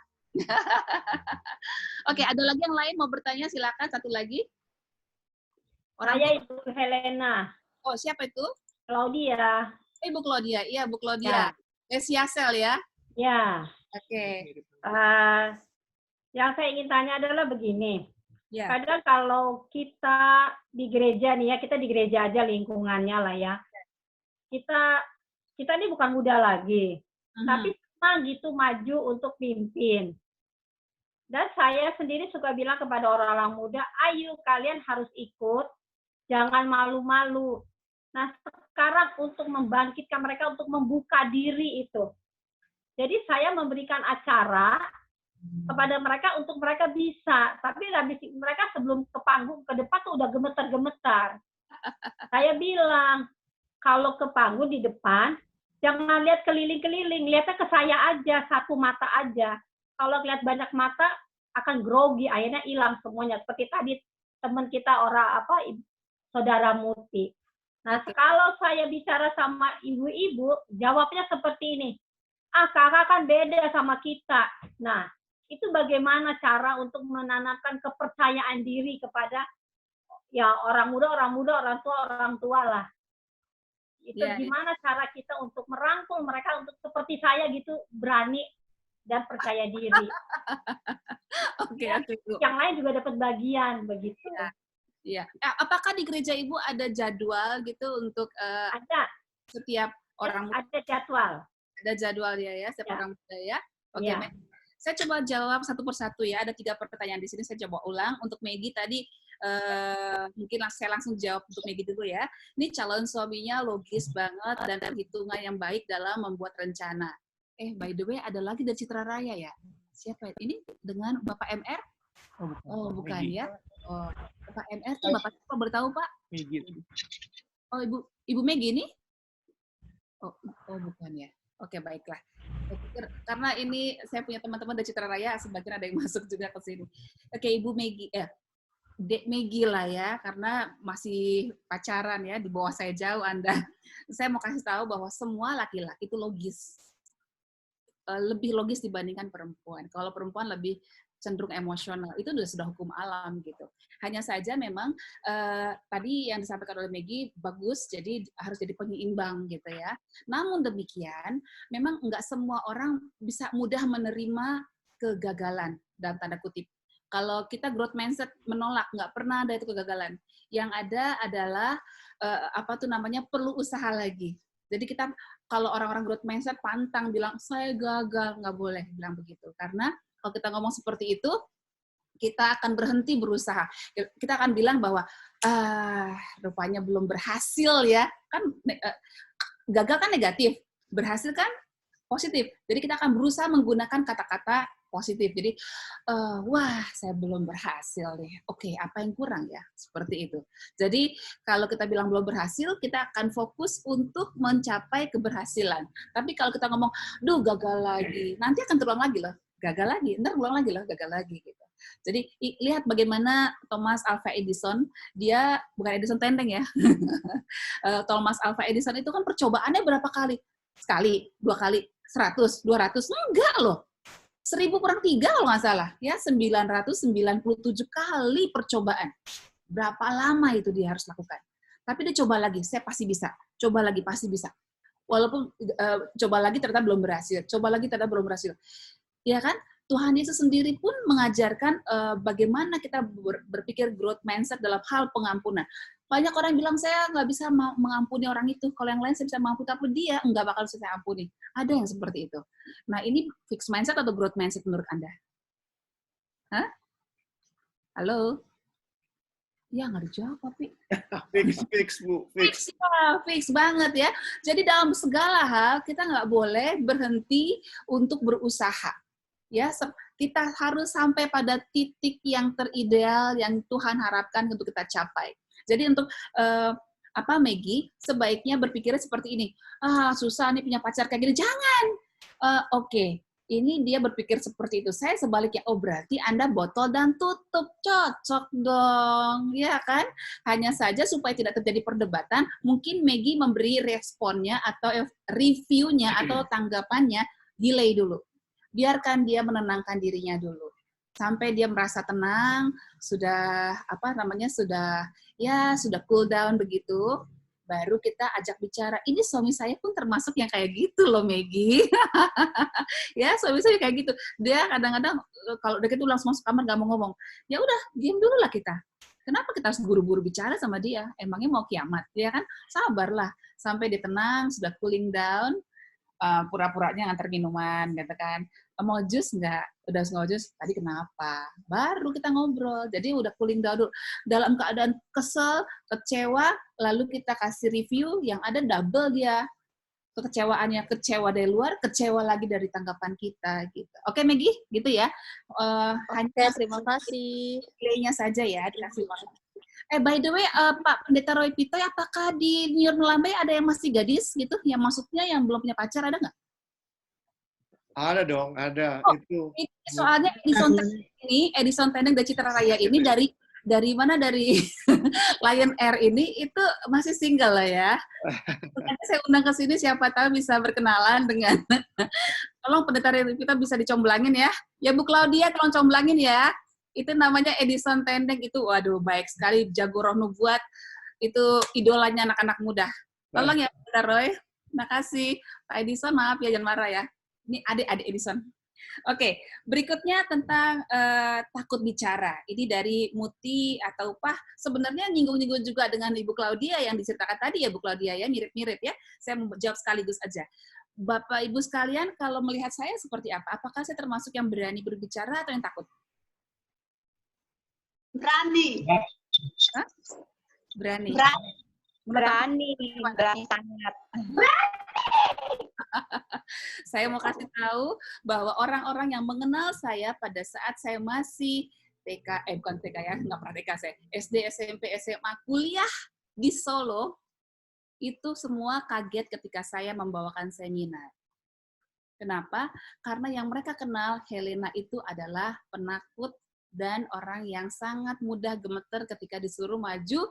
Oke, ada lagi yang lain mau bertanya? Silakan, satu lagi. Saya Ibu Helena. Oh, siapa itu? Claudia. Ibu Claudia. Iya, Bu Claudia. Siasel ya? Ya. Oke. Yang saya ingin tanya adalah begini. Ya. Kadang kalau kita di gereja nih ya, kita di gereja aja lingkungannya lah ya. Kita ini bukan muda lagi, tapi senang gitu maju untuk pimpin. Dan saya sendiri suka bilang kepada orang-orang muda, ayo kalian harus ikut, jangan malu-malu. Nah sekarang untuk membangkitkan mereka untuk membuka diri itu. Jadi saya memberikan acara kepada mereka untuk mereka bisa, tapi mereka sebelum ke panggung ke depan tuh udah gemetar-gemetar. Saya bilang kalau ke panggung di depan jangan lihat keliling-keliling, lihatnya ke saya aja, satu mata aja. Kalau lihat banyak mata akan grogi, akhirnya hilang semuanya. Seperti tadi teman kita saudara Muti. Nah kalau saya bicara sama ibu-ibu, jawabnya seperti ini. Kakak kan beda sama kita. Nah, itu bagaimana cara untuk menanamkan kepercayaan diri kepada ya orang muda, orang tua lah. Itu gimana cara kita untuk merangkul mereka untuk seperti saya gitu, berani dan percaya diri. Oke. Yang lain juga dapat bagian begitu. Iya. Apakah di gereja Ibu ada jadwal gitu untuk ada setiap orang? Ada jadwal. Ada jadwal ya, setiap orang muda ya. Oke, Ya. Saya coba jawab satu persatu ya. Ada 3 pertanyaan di sini. Saya coba ulang. Untuk Maggie tadi mungkin saya langsung jawab untuk Maggie dulu ya. Ini calon suaminya logis banget dan perhitungan yang baik dalam membuat rencana. By the way, ada lagi dari Citra Raya ya. Siapa ini? Dengan Bapak MR? Oh, bukan ya. Oh, Bapak MR itu Bapak siapa bertahu, Pak? Maggie. Oh, Ibu Maggie ini? Oh, bukan ya. Oke, baiklah. Saya pikir, karena ini saya punya teman-teman dari Citra Raya, sebagian ada yang masuk juga ke sini. Oke, Ibu Maggie, Dek Maggie lah ya, karena masih pacaran ya, di bawah saya jauh Anda. Saya mau kasih tahu bahwa semua laki-laki itu logis. Lebih logis dibandingkan perempuan. Kalau perempuan lebih cenderung emosional. Itu sudah hukum alam gitu. Hanya saja memang tadi yang disampaikan oleh Maggie bagus, jadi harus jadi penyeimbang gitu ya. Namun demikian, memang nggak semua orang bisa mudah menerima kegagalan dalam tanda kutip. Kalau kita growth mindset menolak, nggak pernah ada itu kegagalan. Yang ada adalah perlu usaha lagi. Jadi kita kalau orang-orang growth mindset pantang bilang saya gagal, nggak boleh bilang begitu. Karena kalau kita ngomong seperti itu, kita akan berhenti berusaha. Kita akan bilang bahwa rupanya belum berhasil ya. Kan gagal kan negatif, berhasil kan positif. Jadi kita akan berusaha menggunakan kata-kata positif. Jadi, wah, saya belum berhasil nih. Oke, apa yang kurang ya? Seperti itu. Jadi, kalau kita bilang belum berhasil, kita akan fokus untuk mencapai keberhasilan. Tapi kalau kita ngomong, duh, gagal lagi, nanti akan terulang lagi loh. Gagal lagi, ntar ulang lagi loh, gagal lagi gitu. Jadi, lihat bagaimana Thomas Alva Edison, dia, bukan Edison Tenteng ya, Thomas Alva Edison itu kan percobaannya berapa kali? Sekali, 2 kali, 100, 200, enggak loh. 1000 kurang 3 kalau nggak salah, ya 997 kali percobaan. Berapa lama itu dia harus lakukan? Tapi dia coba lagi, saya pasti bisa. Coba lagi, pasti bisa. Walaupun coba lagi ternyata belum berhasil. Coba lagi ternyata belum berhasil. Ya kan? Tuhan Yesus sendiri pun mengajarkan bagaimana kita berpikir growth mindset dalam hal pengampunan. Banyak orang bilang, saya nggak bisa mengampuni orang itu. Kalau yang lain saya bisa mengampuni, tapi dia nggak bakal saya ampuni. Ada yang seperti itu. Nah, ini fixed mindset atau growth mindset menurut Anda? Hah? Halo? Ya, nggak dijawab, tapi. Fix, Bu. Fix. Fix banget ya. Jadi dalam segala hal, kita nggak boleh berhenti untuk berusaha. Ya, kita harus sampai pada titik yang terideal yang Tuhan harapkan untuk kita capai. Jadi untuk Maggie, sebaiknya berpikirnya seperti ini. Susah nih punya pacar kayak gini. Jangan. Oke. Ini dia berpikir seperti itu. Saya sebaliknya, berarti Anda botol dan tutup. Cocok dong. Ya kan? Hanya saja supaya tidak terjadi perdebatan, mungkin Maggie memberi responnya atau reviewnya atau tanggapannya delay dulu. Biarkan dia menenangkan dirinya dulu. Sampai dia merasa tenang, sudah cool down begitu, baru kita ajak bicara. Ini suami saya pun termasuk yang kayak gitu loh, Maggie. Ya, suami saya kayak gitu. Dia kadang-kadang kalau udah gitu langsung masuk kamar, nggak mau ngomong. Ya udah, diam dulu lah kita. Kenapa kita harus buru-buru bicara sama dia? Emangnya mau kiamat, ya kan? Sabarlah sampai dia tenang, sudah cooling down. Pura-puranya nganter minuman, gitu kan. Mau jus nggak? Udah mau jus, tadi kenapa? Baru kita ngobrol. Jadi udah cooling down dulu. Dalam keadaan kesel, kecewa, lalu kita kasih review, yang ada double dia. Kekecewaannya, kecewa dari luar, kecewa lagi dari tanggapan kita. Gitu. Oke, Maggie? Gitu ya. Hanya terima kasih. Play-nya saja ya, dikasih waktu. By the way, Pak Pendeta Roy Pitoy, apakah di New Melambai ada yang masih gadis gitu? Yang maksudnya yang belum punya pacar, ada nggak? Ada dong, ada. Itu. Soalnya Edison Tendeng dari Citra Raya ini dari mana? Dari Lion Air ini itu masih single lah ya. Nanti saya undang ke sini, siapa tahu bisa berkenalan dengan. Tolong Pendeta Roy Pitoy bisa dicomblangin ya. Ya Bu Claudia, tolong comblangin ya. Itu namanya Edison Tendeng, itu waduh baik sekali, jago roh nubuat, itu idolanya anak-anak muda. Tolong ya Pak Roy, makasih Pak Edison, maaf ya jangan marah ya. Ini adik-adik Edison. Oke, berikutnya tentang takut bicara. Ini dari Muti atau Pak, sebenarnya nyinggung-nyinggung juga dengan Ibu Claudia yang diceritakan tadi ya Bu Claudia ya, mirip-mirip ya. Saya mau jawab sekaligus aja. Bapak Ibu sekalian, kalau melihat saya seperti apa? Apakah saya termasuk yang berani berbicara atau yang takut? Berani. Hah? Berani. Berani sangat. Saya mau kasih tahu bahwa orang-orang yang mengenal saya pada saat saya masih bukan TK ya, nggak pernah TK saya, SD, SMP, SMA, kuliah di Solo, itu semua kaget ketika saya membawakan seminar. Kenapa? Karena yang mereka kenal, Helena itu adalah penakut dan orang yang sangat mudah gemeter ketika disuruh maju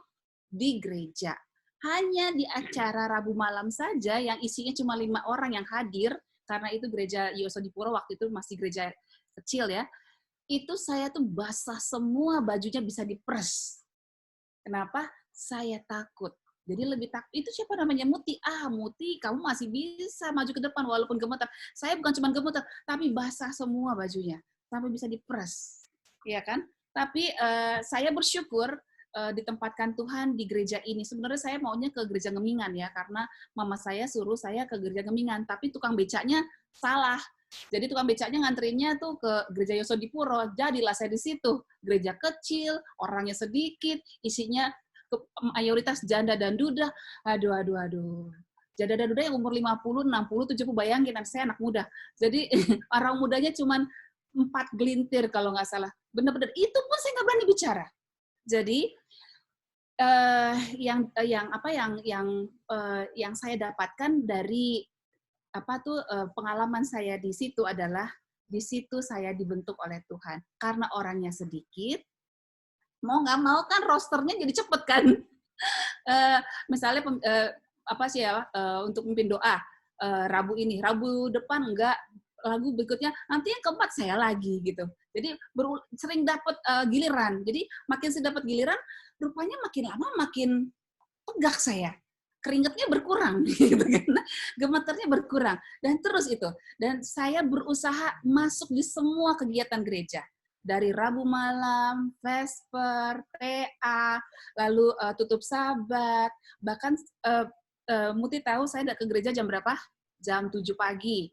di gereja. Hanya di acara Rabu malam saja yang isinya cuma 5 orang yang hadir, karena itu gereja Yosodipuro waktu itu masih gereja kecil ya, itu saya tuh basah semua, bajunya bisa diperes. Kenapa? Saya takut. Jadi lebih takut. Itu siapa namanya? Muti. Muti, kamu masih bisa maju ke depan walaupun gemeter. Saya bukan cuma gemeter, tapi basah semua bajunya. Sampai bisa diperes. Ya kan? Tapi saya bersyukur ditempatkan Tuhan di gereja ini. Sebenarnya saya maunya ke gereja Ngemingan ya, karena mama saya suruh saya ke gereja Ngemingan, tapi tukang becaknya salah. Jadi tukang becaknya nganterinnya tuh ke gereja Yosodipuro, jadilah saya di situ. gereja kecil, orangnya sedikit, isinya mayoritas janda dan duda. Aduh. Janda dan duda yang umur 50, 60, 70, bayangin, saya anak muda. Jadi orang mudanya cuma 4 gelintir kalau nggak salah. Benar-benar, itu pun saya nggak berani bicara. Jadi, yang saya dapatkan dari pengalaman saya di situ adalah, di situ saya dibentuk oleh Tuhan. Karena orangnya sedikit, mau nggak mau kan rosternya jadi cepet kan. Misalnya untuk memimpin doa Rabu ini, Rabu depan enggak, lagu berikutnya nanti yang keempat saya lagi gitu. Jadi sering dapat giliran. Jadi makin saya dapat giliran, rupanya makin lama makin tegak saya. Keringatnya berkurang gitu kan. Gemeternya berkurang dan terus itu. Dan saya berusaha masuk di semua kegiatan gereja. Dari Rabu malam, Vesper, PA, lalu tutup Sabat, bahkan Muti tahu saya datang ke gereja jam berapa? Jam 7 pagi.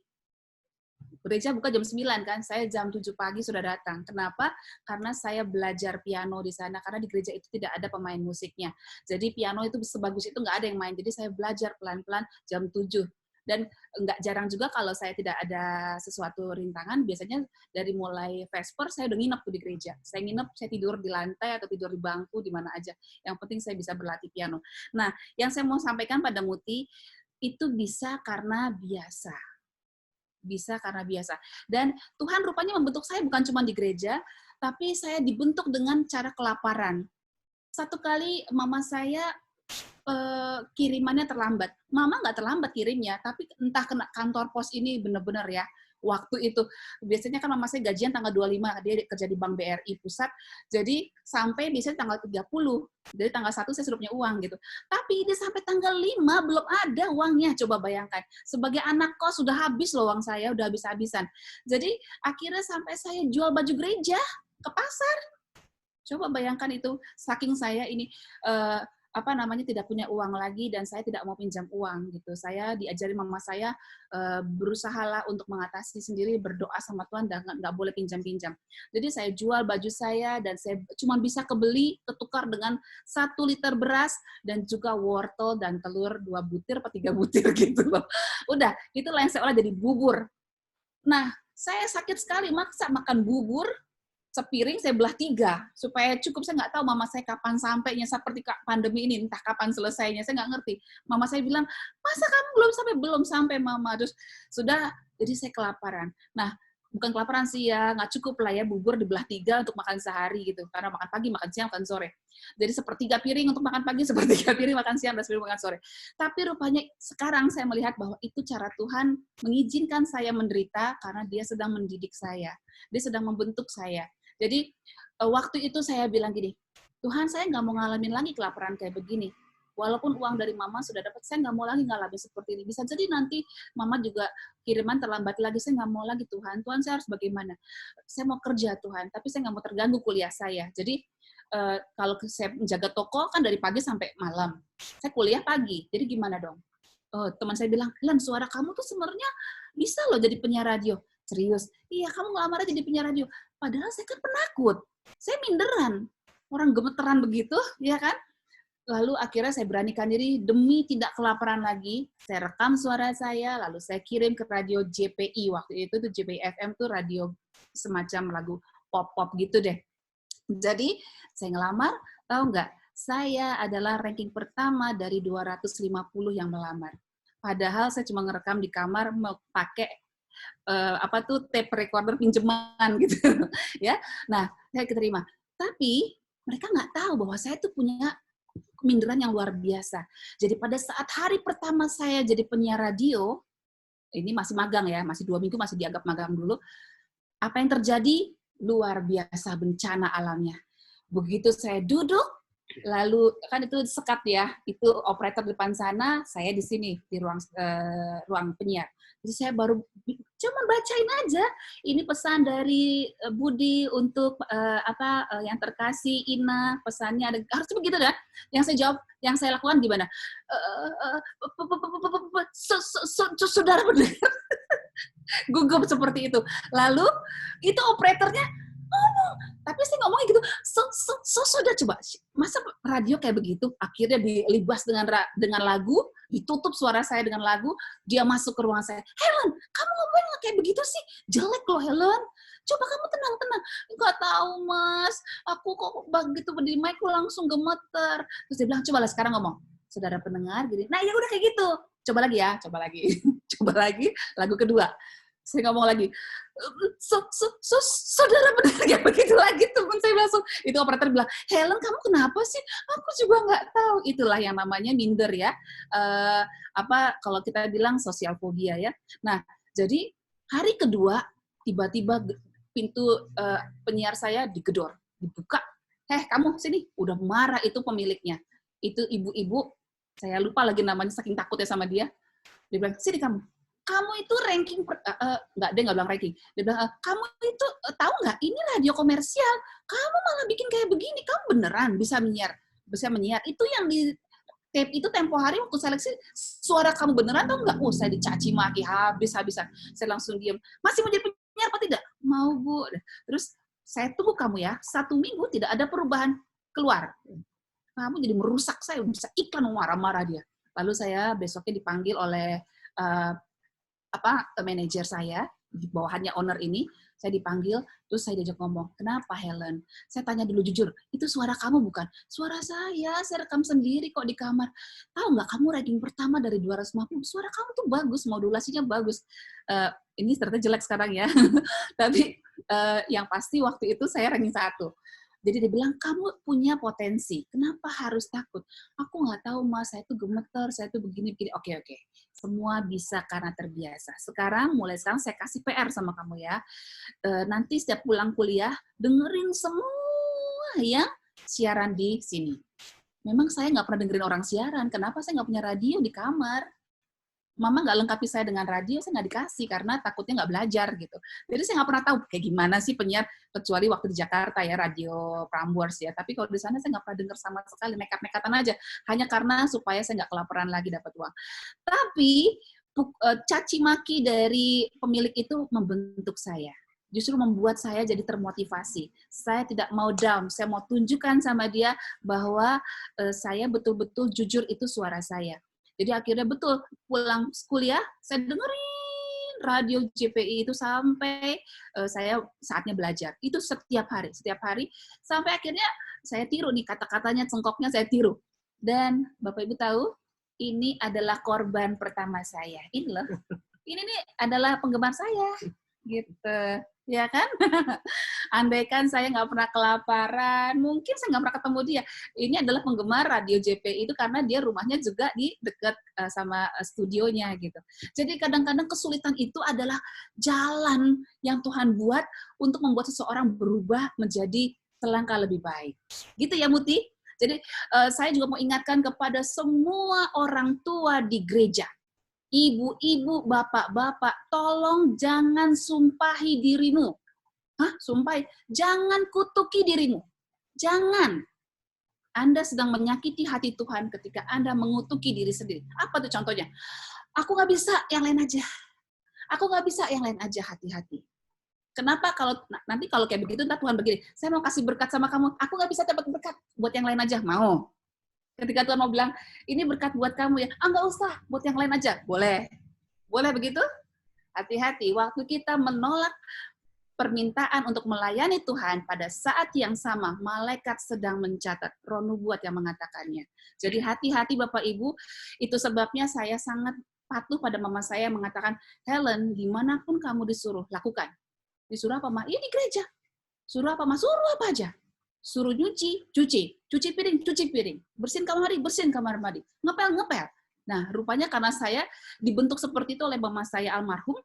Gereja buka jam 9 kan, saya jam 7 pagi sudah datang. Kenapa? Karena saya belajar piano di sana, karena di gereja itu tidak ada pemain musiknya. Jadi piano itu sebagus itu nggak ada yang main, jadi saya belajar pelan-pelan jam 7. Dan nggak jarang juga kalau saya tidak ada sesuatu rintangan, biasanya dari mulai Vesper, saya udah nginep tuh di gereja. Saya nginep, saya tidur di lantai atau tidur di bangku, di mana aja. Yang penting saya bisa berlatih piano. Nah, yang saya mau sampaikan pada Muti, itu bisa karena biasa. Bisa karena biasa. Dan Tuhan rupanya membentuk saya bukan cuma di gereja, tapi saya dibentuk dengan cara kelaparan. Satu kali mama saya kirimannya terlambat. Mama nggak terlambat kirimnya, tapi entah kena kantor pos ini benar-benar ya. Waktu itu, biasanya kan mama saya gajian tanggal 25, dia kerja di Bank BRI Pusat, jadi sampai biasanya tanggal 30, jadi tanggal 1 saya sudah punya uang gitu. Tapi dia sampai tanggal 5 belum ada uangnya, coba bayangkan. Sebagai anak kos sudah habis loh uang saya, udah habis-habisan. Jadi akhirnya sampai saya jual baju gereja ke pasar. Coba bayangkan itu, saking saya ini tidak punya uang lagi dan saya tidak mau pinjam uang gitu. Saya diajari mama saya berusahalah untuk mengatasi sendiri, berdoa sama Tuhan dan nggak boleh pinjam-pinjam. Jadi saya jual baju saya dan saya cuma bisa ketukar dengan 1 liter beras dan juga wortel dan telur 2 butir atau 3 butir gitu loh. Udah, itulah yang saya olah jadi bubur. Nah, saya sakit sekali maksa makan bubur sepiring saya belah 3 supaya cukup. Saya nggak tahu mama saya kapan sampainya, seperti pandemi ini entah kapan selesainya, saya nggak ngerti. Mama saya bilang, masa kamu belum sampai mama, terus sudah, jadi saya kelaparan. Nah, bukan kelaparan sih ya, nggak cukup lah ya bubur dibelah 3 untuk makan sehari gitu, karena makan pagi, makan siang, makan sore. Jadi 1/3 piring untuk makan pagi, 1/3 piring makan siang, dan 1/3 makan sore. Tapi rupanya sekarang saya melihat bahwa itu cara Tuhan mengizinkan saya menderita karena Dia sedang mendidik saya, Dia sedang membentuk saya. Jadi waktu itu saya bilang gini, Tuhan saya nggak mau ngalamin lagi kelaparan kayak begini. Walaupun uang dari mama sudah dapat, saya nggak mau lagi ngalamin seperti ini. Bisa jadi nanti mama juga kiriman terlambat lagi, saya nggak mau lagi Tuhan. Tuhan saya harus bagaimana? Saya mau kerja Tuhan, tapi saya nggak mau terganggu kuliah saya. Jadi kalau saya menjaga toko kan dari pagi sampai malam. Saya kuliah pagi, jadi gimana dong? Teman saya bilang, Lan, suara kamu tuh sebenarnya bisa loh jadi penyiar radio. Serius? Iya, kamu ngelamar aja jadi penyiar radio. Padahal saya kan penakut. Saya minderan. Orang gemeteran begitu, ya kan? Lalu akhirnya saya beranikan diri demi tidak kelaparan lagi. Saya rekam suara saya, lalu saya kirim ke radio JPI. Waktu itu tuh JPI FM tuh radio semacam lagu pop-pop gitu deh. Jadi, saya ngelamar, tahu nggak? Saya adalah ranking pertama dari 250 yang melamar. Padahal saya cuma ngerekam di kamar, mau pakai tape recorder pinjaman gitu ya. Nah, saya keterima. Tapi mereka nggak tahu bahwa saya tuh punya keminderan yang luar biasa. Jadi pada saat hari pertama saya jadi penyiar radio, ini masih magang ya, masih 2 minggu masih dianggap magang dulu. Apa yang terjadi? Luar biasa bencana alamnya. Begitu saya duduk, lalu kan itu sekat ya, itu operator depan sana, saya di sini di ruang penyiar. Jadi saya baru cuman bacain aja, ini pesan dari Budi untuk yang terkasih Ina, pesannya ada, harus begitu dah. Yang saya jawab, yang saya lakukan gimana? Saudara mendengar, gugup seperti itu. Lalu itu operatornya ngomong, Tapi saya ngomongnya gitu, sudah coba, masa radio kayak begitu? Akhirnya dilibas dengan lagu, ditutup suara saya dengan lagu, dia masuk ke ruangan saya. Helen, kamu ngomongnya kayak begitu sih? Jelek loh, Helen. Coba kamu tenang. Nggak tahu, Mas. Aku kok begitu berdiri mic langsung gemeter. Terus dia bilang, coba lah sekarang ngomong. Saudara pendengar, gini. Nah, ya udah kayak gitu. Coba lagi ya, coba lagi. Coba lagi, lagu kedua. Saya ngomong lagi, saudara benar kayak begitu lagi, teman saya langsung, itu operator bilang, Helen kamu kenapa sih? Aku juga nggak tahu. Itulah yang namanya minder ya, kalau kita bilang sosial fobia ya. Nah, jadi hari kedua tiba-tiba pintu penyiar saya digedor, dibuka. Kamu sini, udah marah itu pemiliknya. Itu ibu-ibu, saya lupa lagi namanya saking takutnya sama dia. Dia bilang, sini kamu itu ranking, dia nggak bilang ranking, dia bilang, kamu itu tahu nggak, ini radio komersial, kamu malah bikin kayak begini, kamu beneran bisa menyiar, itu yang di tape itu tempo hari waktu seleksi, suara kamu beneran tahu nggak? Saya dicaci maki habis-habisan, saya langsung diam, masih mau jadi penyiar apa tidak? Mau Bu, terus saya tunggu kamu ya, 1 minggu tidak ada perubahan, keluar, kamu jadi merusak saya, bisa iklan marah-marah dia, lalu saya besoknya dipanggil oleh manajer saya, di bawahannya owner ini, saya dipanggil, terus saya diajak ngomong, kenapa Helen? Saya tanya dulu jujur, itu suara kamu bukan? Suara saya rekam sendiri kok di kamar. Tahu nggak, kamu ranking pertama dari 250, suara kamu tuh bagus, modulasinya bagus. Ini ternyata jelek sekarang ya, tapi yang pasti waktu itu saya ranking 1. Jadi dia bilang, kamu punya potensi, kenapa harus takut? Aku nggak tahu, Mas, saya tuh gemeter, saya tuh begini-begini. Oke. Semua bisa karena terbiasa. Mulai sekarang saya kasih PR sama kamu ya. Nanti setiap pulang kuliah, dengerin semua yang siaran di sini. Memang saya nggak pernah dengerin orang siaran. Kenapa saya nggak punya radio di kamar? Mama nggak lengkapi saya dengan radio, saya nggak dikasih karena takutnya nggak belajar gitu. Jadi saya nggak pernah tahu kayak gimana sih penyiar, kecuali waktu di Jakarta ya, radio Prambors ya. Tapi kalau di sana saya nggak pernah dengar sama sekali, nekat-nekatan aja. Hanya karena supaya saya nggak kelaparan lagi dapat uang. Tapi caci maki dari pemilik itu membentuk saya. Justru membuat saya jadi termotivasi. Saya tidak mau down, saya mau tunjukkan sama dia bahwa saya betul-betul jujur itu suara saya. Jadi akhirnya betul, pulang kuliah, saya dengerin radio JPI itu sampai saya saatnya belajar. Itu setiap hari, sampai akhirnya saya tiru nih, kata-katanya, cengkoknya saya tiru. Dan Bapak Ibu tahu, ini adalah korban pertama saya. Ini loh, ini nih adalah penggemar saya. Gitu, ya kan? Andaikan saya nggak pernah kelaparan, mungkin saya nggak pernah ketemu dia. Ini adalah penggemar radio JPI itu karena dia rumahnya juga di dekat sama studionya gitu. Jadi kadang-kadang kesulitan itu adalah jalan yang Tuhan buat untuk membuat seseorang berubah menjadi selangkah lebih baik. Gitu ya Muti? Jadi saya juga mau ingatkan kepada semua orang tua di gereja. Ibu-ibu, bapak-bapak, tolong jangan sumpahi dirimu. Sumpahi? Jangan kutuki dirimu. Jangan. Anda sedang menyakiti hati Tuhan ketika Anda mengutuki diri sendiri. Apa tuh contohnya? Aku nggak bisa, yang lain aja. Aku nggak bisa, yang lain aja, hati-hati. Kenapa nanti kalau kayak begitu, Tuhan begini, saya mau kasih berkat sama kamu, aku nggak bisa dapat berkat, buat yang lain aja, mau. Ketika Tuhan mau bilang, ini berkat buat kamu ya, nggak usah, buat yang lain aja. Boleh. Boleh begitu? Hati-hati, waktu kita menolak permintaan untuk melayani Tuhan, pada saat yang sama, malaikat sedang mencatat. Roh Nubuat yang mengatakannya. Jadi hati-hati Bapak Ibu, itu sebabnya saya sangat patuh pada mama saya mengatakan, Helen, dimanapun kamu disuruh, lakukan. Disuruh apa, Ma? Iya di gereja. Suruh apa, Ma? Suruh apa aja. Suruh nyuci, cuci piring, bersihin kamar mandi, ngepel. Nah, rupanya karena saya dibentuk seperti itu oleh mama saya almarhum,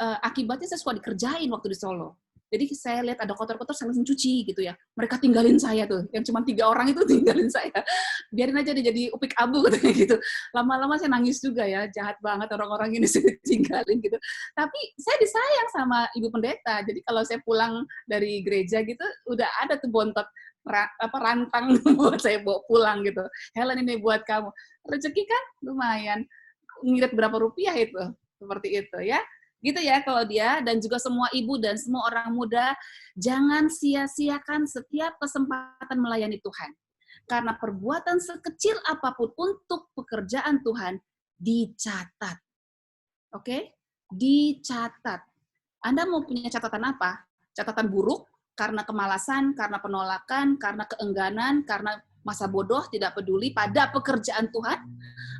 akibatnya saya suka dikerjain waktu di Solo. Jadi saya lihat ada kotor-kotor, saya langsung cuci gitu ya. Mereka tinggalin saya tuh, yang cuma 3 orang itu tinggalin saya. Biarin aja dia jadi upik abu gitu. Lama-lama saya nangis juga ya, jahat banget orang-orang ini saya tinggalin gitu. Tapi saya disayang sama Ibu Pendeta. Jadi kalau saya pulang dari gereja gitu, udah ada tuh bontot rantang buat saya bawa pulang gitu. Helen, ini buat kamu. Rezeki kan lumayan. Ngirit berapa rupiah itu? Seperti itu ya. Gitu ya kalau dia, dan juga semua ibu dan semua orang muda, jangan sia-siakan setiap kesempatan melayani Tuhan. Karena perbuatan sekecil apapun untuk pekerjaan Tuhan dicatat. Oke? Dicatat. Anda mau punya catatan apa? Catatan buruk karena kemalasan, karena penolakan, karena keengganan, karena masa bodoh, tidak peduli pada pekerjaan Tuhan,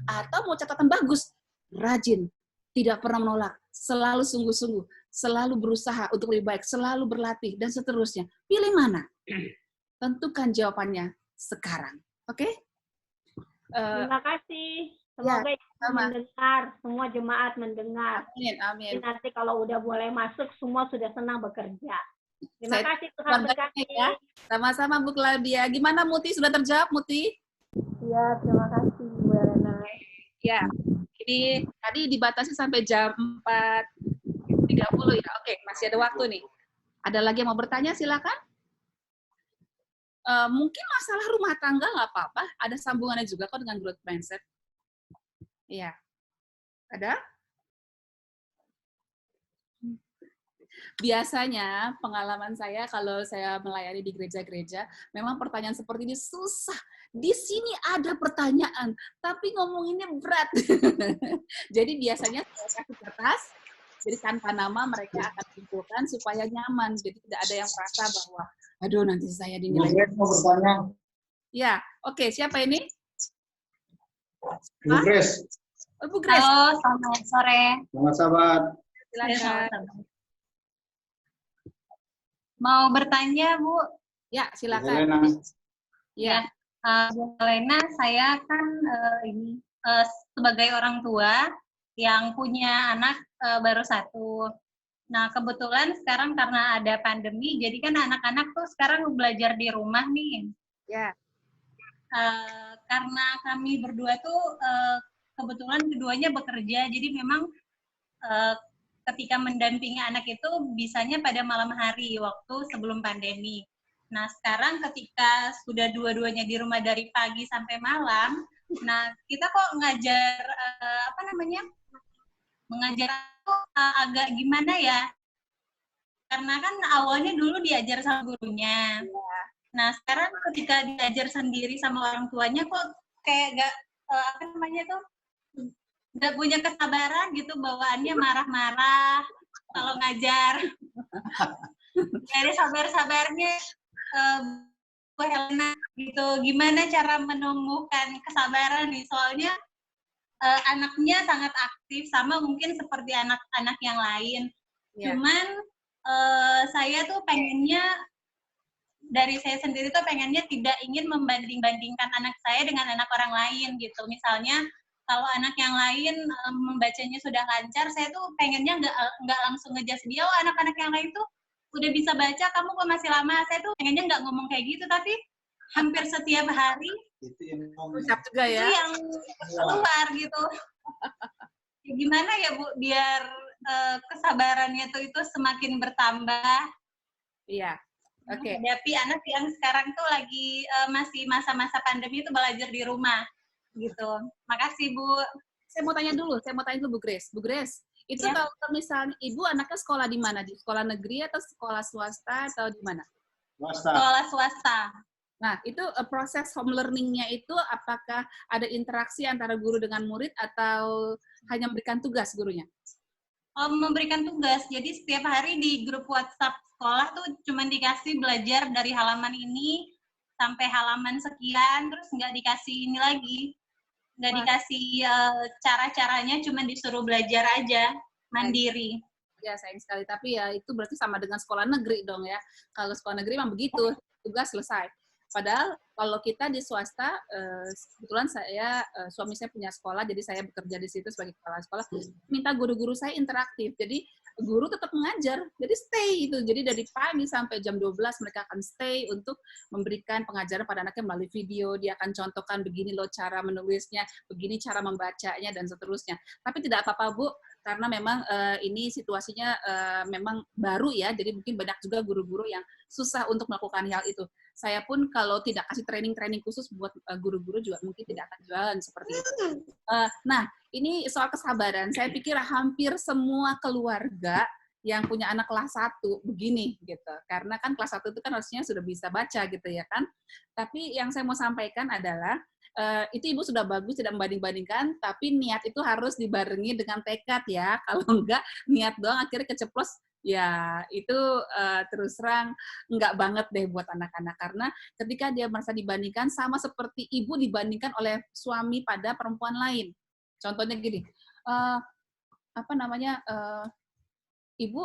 atau mau catatan bagus, rajin, tidak pernah menolak, selalu sungguh-sungguh, selalu berusaha untuk lebih baik, selalu berlatih, dan seterusnya. Pilih mana? Tentukan jawabannya sekarang. Oke? Terima kasih. Semoga ibu mendengar, semua jemaat mendengar. Amin, amin. Nanti kalau udah boleh masuk, semua sudah senang bekerja. Terima Saya kasih, Tuhan berkati. ya. Sama-sama Bu Claudia. Gimana Muti, sudah terjawab Muti? Iya, terima kasih Bu Helena. Ya, ini tadi dibatasi sampai jam 4.30 ya. Oke, masih ada waktu nih. Ada lagi yang mau bertanya, silakan. Mungkin masalah rumah tangga nggak apa-apa, ada sambungannya juga kok dengan growth mindset. Iya. Ada? Biasanya pengalaman saya kalau saya melayani di gereja-gereja, memang pertanyaan seperti ini susah. Di sini ada pertanyaan, tapi ngomonginnya berat. Jadi biasanya saya kasih kertas, jadi tanpa nama mereka akan kumpulkan supaya nyaman. Jadi tidak ada yang merasa bahwa, aduh nanti saya dinilai. Mau bertanya. Ya, oke. Siapa ini? Bu Grace. Oh, Bu Grace. Halo, selamat sore. Selamat sahabat. Silakan. Mau bertanya, Bu? Ya, Bu silakan. Helena. Ya. Bu Helena, saya kan sebagai orang tua yang punya anak baru 1. Nah, kebetulan sekarang karena ada pandemi, jadi kan anak-anak tuh sekarang belajar di rumah nih. Ya. Karena kami berdua tuh kebetulan keduanya bekerja, jadi memang ketika mendampingi anak itu bisanya pada malam hari waktu sebelum pandemi. Nah, sekarang ketika sudah dua-duanya di rumah dari pagi sampai malam, nah kita kok ngajar mengajar itu agak gimana ya? Karena kan awalnya dulu diajar sama gurunya. Nah, sekarang ketika diajar sendiri sama orang tuanya kok kayak nggak punya kesabaran gitu, bawaannya marah-marah kalau ngajar. Dari sabar-sabarnya Bu Helena gitu, gimana cara menumbuhkan kesabaran nih, soalnya anaknya sangat aktif sama mungkin seperti anak-anak yang lain. Cuman saya tuh pengennya, dari saya sendiri tuh pengennya tidak ingin membanding-bandingkan anak saya dengan anak orang lain gitu. Misalnya kalau anak yang lain membacanya sudah lancar, saya tuh pengennya nggak langsung ngejudge dia, oh anak-anak yang lain tuh udah bisa baca, kamu kok masih lama. Saya tuh pengennya nggak ngomong kayak gitu, tapi hampir setiap hari ucap juga ya, itu yang keluar gitu. Gimana ya Bu, biar kesabarannya tuh itu semakin bertambah. Iya. Oke. Menghadapi anak yang sekarang tuh lagi masih masa-masa pandemi itu belajar di rumah. Gitu. Makasih Bu. Saya mau tanya dulu Bu Grace. Bu Grace, itu Ya. kalau misalnya Ibu anaknya sekolah di mana? Di sekolah negeri atau sekolah swasta atau di mana? Swasta. Sekolah swasta. Nah, itu proses home learning-nya itu apakah ada interaksi antara guru dengan murid atau hanya memberikan tugas gurunya? Memberikan tugas. Jadi setiap hari di grup WhatsApp sekolah tuh cuma dikasih belajar dari halaman ini sampai halaman sekian, terus nggak dikasih ini lagi. Nggak dikasih cara-caranya, cuma disuruh belajar aja, mandiri. Ya, sayang sekali. Tapi ya itu berarti sama dengan sekolah negeri dong ya. Kalau sekolah negeri memang begitu, tugas selesai. Padahal kalau kita di swasta, kebetulan saya, suami saya punya sekolah, jadi saya bekerja di situ sebagai kepala sekolah, minta guru-guru saya interaktif. Jadi guru tetap mengajar, jadi stay itu. Jadi dari pagi sampai jam 12 mereka akan stay untuk memberikan pengajaran pada anaknya melalui video. Dia akan contohkan begini loh cara menulisnya, begini cara membacanya, dan seterusnya. Tapi tidak apa-apa Bu, karena memang ini situasinya memang baru ya, jadi mungkin banyak juga guru-guru yang susah untuk melakukan hal itu. saya pun kalau tidak kasih training khusus buat guru-guru juga mungkin tidak akan jualan seperti itu. Nah, ini soal kesabaran. Saya pikir hampir semua keluarga yang punya anak kelas 1 begini gitu. Karena kan kelas 1 itu kan harusnya sudah bisa baca gitu ya kan. Tapi yang saya mau sampaikan adalah itu Ibu sudah bagus tidak membanding-bandingkan, tapi niat itu harus dibarengi dengan tekad ya. Kalau enggak niat doang akhirnya keceplos, ya itu terus terang enggak banget deh buat anak-anak. Karena ketika dia merasa dibandingkan sama seperti ibu dibandingkan oleh suami pada perempuan lain. Contohnya gini, ibu,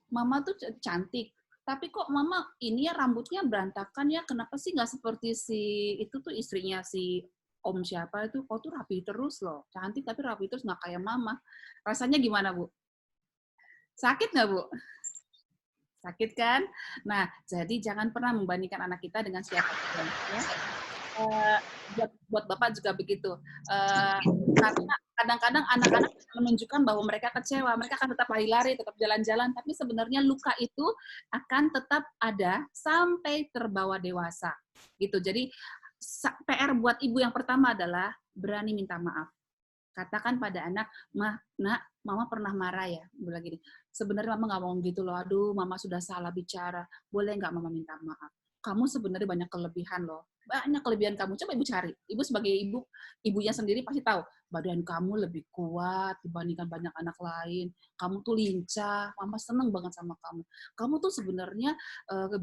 mama tuh cantik. Tapi kok mama ini ya rambutnya berantakan ya, kenapa sih nggak seperti si itu tuh istrinya si om siapa itu, kok tuh rapi terus loh, cantik tapi rapi terus nggak kayak mama. Rasanya gimana Bu? Sakit nggak Bu? Sakit kan? Nah, jadi jangan pernah membandingkan anak kita dengan siapapun ya. Buat Bapak juga begitu. Karena kadang-kadang anak-anak menunjukkan bahwa mereka kecewa, mereka akan tetap lari-lari, tetap jalan-jalan, tapi sebenarnya luka itu akan tetap ada sampai terbawa dewasa. Gitu. Jadi PR buat ibu yang pertama adalah berani minta maaf. Katakan pada anak, nak, mama pernah marah ya, bilang gini. Sebenarnya mama nggak mau gitu loh, aduh mama sudah salah bicara, boleh nggak mama minta maaf? Kamu sebenarnya banyak kelebihan loh. Banyak kelebihan kamu. Coba ibu cari. Ibu sebagai ibunya sendiri pasti tahu. Badan kamu lebih kuat dibandingkan banyak anak lain. Kamu tuh lincah. Mama seneng banget sama kamu. Kamu tuh sebenarnya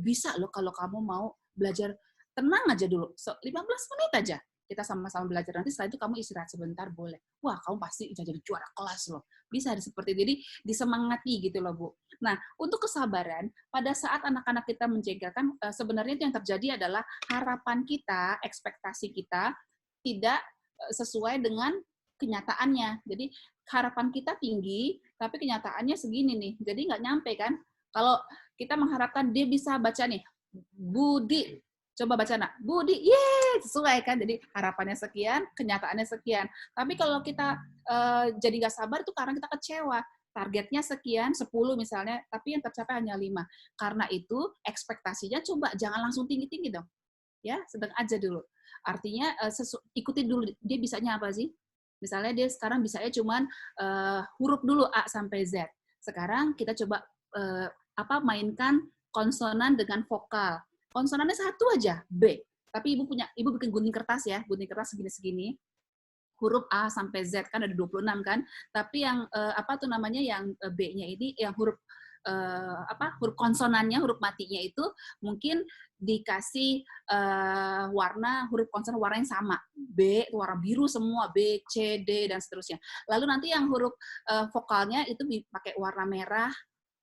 bisa loh kalau kamu mau belajar. Tenang aja dulu. 15 menit aja. Kita sama-sama belajar. Nanti setelah itu kamu istirahat sebentar boleh. Wah, kamu pasti bisa jadi juara kelas loh. Bisa seperti itu. Jadi disemangati gitu loh, Bu. Nah, untuk kesabaran, pada saat anak-anak kita menjegalkan, sebenarnya yang terjadi adalah harapan kita, ekspektasi kita tidak sesuai dengan kenyataannya. Jadi harapan kita tinggi, tapi kenyataannya segini nih. Jadi nggak nyampe kan? Kalau kita mengharapkan dia bisa baca nih, Budi, coba baca nak, Budi, yeay, sesuai kan? Jadi harapannya sekian, kenyataannya sekian. Tapi kalau kita jadi nggak sabar itu karena kita kecewa. Targetnya sekian, 10 misalnya, tapi yang tercapai hanya 5. Karena itu ekspektasinya coba jangan langsung tinggi-tinggi dong. Ya, sedang aja dulu. Artinya ikuti dulu dia bisanya apa sih? Misalnya dia sekarang bisanya cuman huruf dulu A sampai Z. Sekarang kita coba mainkan konsonan dengan vokal. Konsonannya satu aja, B. Tapi ibu bikin gunting kertas ya, gunting kertas segini-segini. Huruf A sampai Z kan ada 26 kan. Tapi yang yang B-nya ini yang huruf huruf konsonannya, huruf matinya itu mungkin dikasih warna huruf konsonan warna yang sama. B warna biru semua, B, C, D dan seterusnya. Lalu nanti yang huruf vokalnya itu dipakai warna merah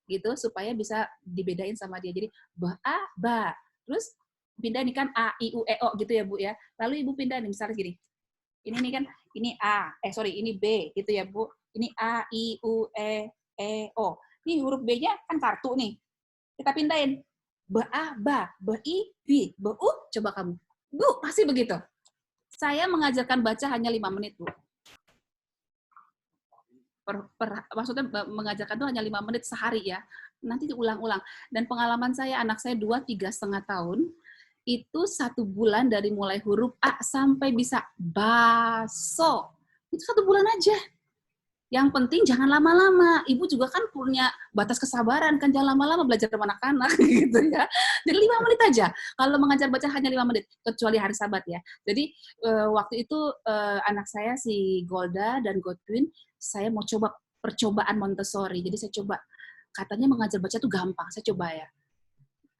gitu supaya bisa dibedain sama dia. Jadi ba. Terus pindah nih kan A, I, U, E, O gitu ya Bu ya. Lalu ibu pindah nih misalnya gini. Ini nih kan, ini ini B gitu ya Bu. Ini A, I, U, E, O. Ini huruf B-nya kan kartu nih. Kita pindahin. Ba, I, B, U. Coba kamu. Bu, pasti begitu. Saya mengajarkan baca hanya 5 menit Bu. Maksudnya mengajarkan itu hanya 5 menit sehari ya. Nanti diulang-ulang. Dan pengalaman saya, anak saya 2-3,5 tahun, itu 1 bulan dari mulai huruf A sampai bisa baso. Itu 1 bulan aja. Yang penting jangan lama-lama. Ibu juga kan punya batas kesabaran, kan jangan lama-lama belajar sama anak-anak gitu ya. Jadi 5 menit aja. Kalau mengajar baca hanya 5 menit, kecuali hari Sabat ya. Jadi waktu itu anak saya si Golda dan Godwin, saya mau coba percobaan Montessori. Jadi saya coba, katanya mengajar baca itu gampang. Saya coba ya.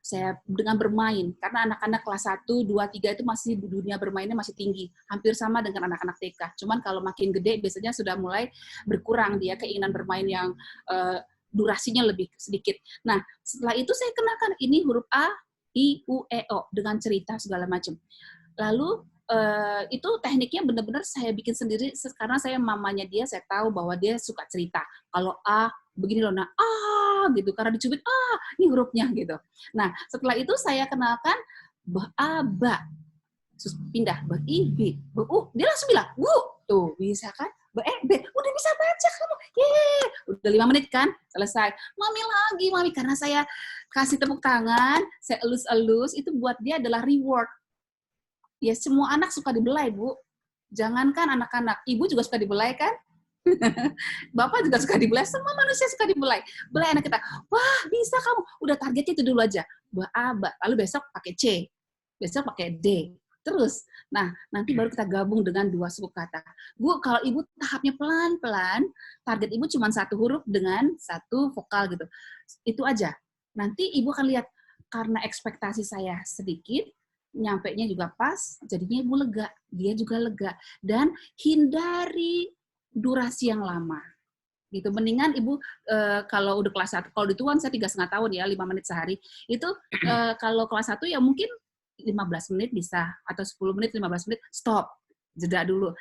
Saya dengan bermain, karena anak-anak kelas 1, 2, 3 itu masih dunia bermainnya masih tinggi, hampir sama dengan anak-anak TK. Cuman kalau makin gede biasanya sudah mulai berkurang dia keinginan bermain yang durasinya lebih sedikit. Nah, setelah itu saya kenalkan ini huruf A, I, U, E, O dengan cerita segala macam. Lalu itu tekniknya benar-benar saya bikin sendiri karena saya mamanya dia, saya tahu bahwa dia suka cerita. Kalau A begini loh, nah gitu, karena dicubit ini hurufnya gitu. Nah setelah itu saya kenalkan ba, terus pindah ba, I, B, U, dia langsung bilang Bu, tuh bisa kan Udah bisa baca kamu. Yeay. Udah 5 menit kan? Selesai. Mami, karena saya kasih tepuk tangan, saya elus-elus, itu buat dia adalah reward. Ya, semua anak suka dibelai, Bu. Jangankan anak-anak, ibu juga suka dibelai kan? Bapak juga suka dibelai, semua manusia suka dibelai. Belai anak kita, wah bisa kamu, udah targetnya itu dulu aja. Lalu besok pakai C, besok pakai D. Terus, nah nanti baru kita gabung dengan 2 suku kata. Bu, kalau ibu tahapnya pelan-pelan, target ibu cuma 1 huruf dengan 1 vokal gitu. Itu aja. Nanti ibu akan lihat, karena ekspektasi saya sedikit, nyampenya juga pas, jadinya ibu lega, dia juga lega. Dan hindari durasi yang lama. Gitu. Mendingan ibu kalau udah kelas 1, kalau di Tuan saya 3,5 tahun ya, 5 menit sehari. Itu kalau kelas 1 ya mungkin 15 menit bisa, atau 10 menit, 15 menit, stop. Jeda dulu.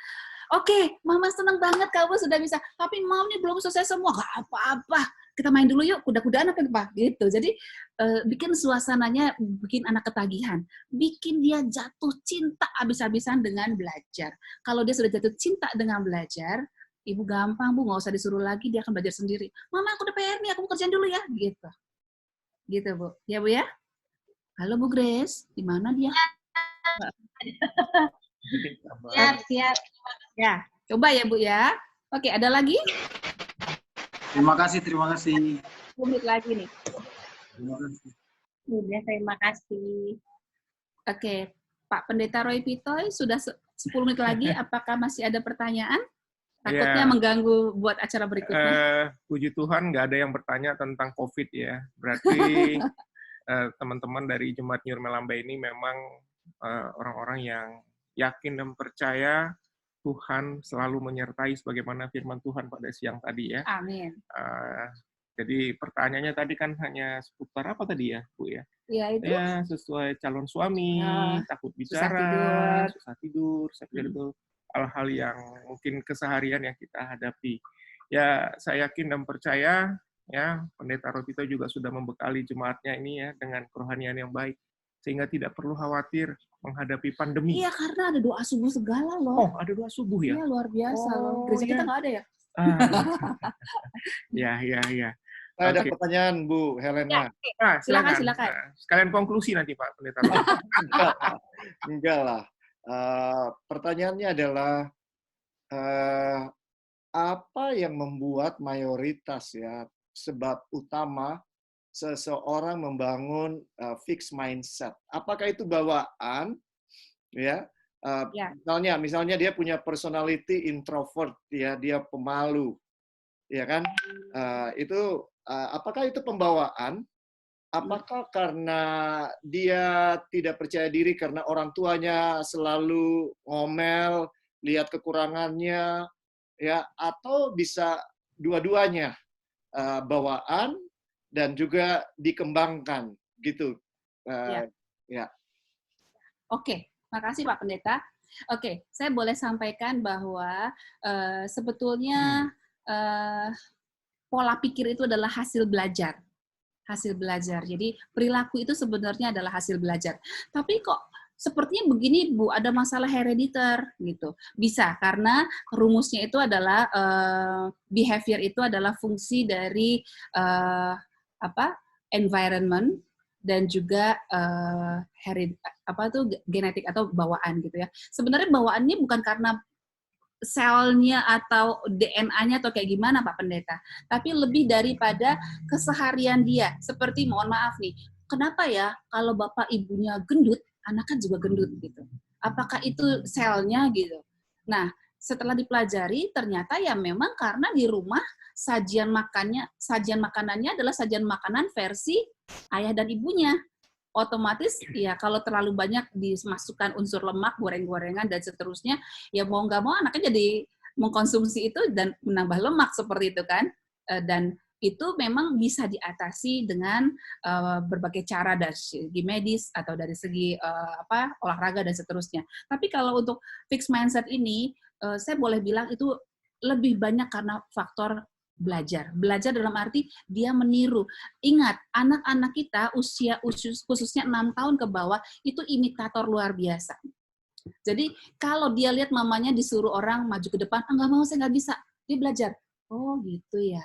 Oke, Mama senang banget kamu sudah bisa. Tapi Mam nih belum selesai semua. Gak apa-apa. Kita main dulu yuk, kuda-kudaan apa Pak? Gitu. Jadi bikin suasananya, bikin anak ketagihan. Bikin dia jatuh cinta habis-habisan dengan belajar. Kalau dia sudah jatuh cinta dengan belajar, Ibu gampang, Bu, nggak usah disuruh lagi, dia akan belajar sendiri. Mama, aku udah PR nih, aku mau kerjain dulu ya. Gitu. Gitu, Bu. Ya, Bu ya? Halo, Bu Grace. Di mana dia? Siap. Ya, coba ya, Bu ya. Oke, ada lagi? Terima kasih. 10 menit lagi nih. Terima kasih. Udah, terima kasih. Oke, Pak Pendeta Roy Pitoy, sudah 10 menit lagi. Apakah masih ada pertanyaan? Takutnya mengganggu buat acara berikutnya. Puji Tuhan nggak ada yang bertanya tentang COVID ya. Berarti teman-teman dari Jemaat New Melamba ini memang orang-orang yang yakin dan percaya Tuhan selalu menyertai sebagaimana firman Tuhan pada siang tadi ya. Amin. Jadi pertanyaannya tadi kan hanya seputar apa tadi ya, Bu ya? Iya, itu. Ya, sesuai calon suami, takut bicara, susah tidur, itu hal-hal yang mungkin keseharian yang kita hadapi. Ya, saya yakin dan percaya ya Pendeta Ropito juga sudah membekali jemaatnya ini ya dengan kerohanian yang baik sehingga tidak perlu khawatir menghadapi pandemi. Iya, karena ada doa subuh segala loh. Oh, ada doa subuh ya? Iya, luar biasa loh. Gereja kita nggak ada ya? Ya. Saya ada pertanyaan, Bu Helena. Silakan. Sekalian konklusi nanti, Pak Pendeta. Enggak lah. Pertanyaannya adalah apa yang membuat mayoritas ya sebab utama seseorang membangun fixed mindset? Apakah itu bawaan ya? Misalnya dia punya personality introvert ya, dia pemalu. Ya kan? Apakah itu pembawaan? Apakah karena dia tidak percaya diri karena orang tuanya selalu ngomel, lihat kekurangannya, ya, atau bisa dua-duanya, bawaan dan juga dikembangkan, gitu. Ya. Oke, makasih Pak Pendeta. Oke, saya boleh sampaikan bahwa sebetulnya pola pikir itu adalah hasil belajar. Jadi perilaku itu sebenarnya adalah hasil belajar. Tapi kok sepertinya begini Bu, ada masalah herediter gitu. Bisa karena rumusnya itu adalah behavior itu adalah fungsi dari environment dan juga genetik atau bawaan gitu ya. Sebenarnya bawaannya bukan karena selnya atau DNA-nya atau kayak gimana Pak Pendeta, tapi lebih daripada keseharian dia. Seperti mohon maaf nih, kenapa ya kalau bapak ibunya gendut, anaknya juga gendut gitu? Apakah itu selnya gitu? Nah, setelah dipelajari ternyata ya memang karena di rumah sajian makanannya adalah sajian makanan versi ayah dan ibunya. Otomatis ya kalau terlalu banyak dimasukkan unsur lemak, goreng-gorengan dan seterusnya, ya mau nggak mau anaknya jadi mengkonsumsi itu dan menambah lemak seperti itu kan. Dan itu memang bisa diatasi dengan berbagai cara dari segi medis atau dari segi olahraga dan seterusnya. Tapi kalau untuk fixed mindset ini, saya boleh bilang itu lebih banyak karena faktor belajar dalam arti dia meniru. Ingat, anak-anak kita usia khususnya 6 tahun ke bawah itu imitator luar biasa. Jadi kalau dia lihat mamanya disuruh orang maju ke depan, nggak mau, saya nggak bisa. Dia belajar, oh gitu ya.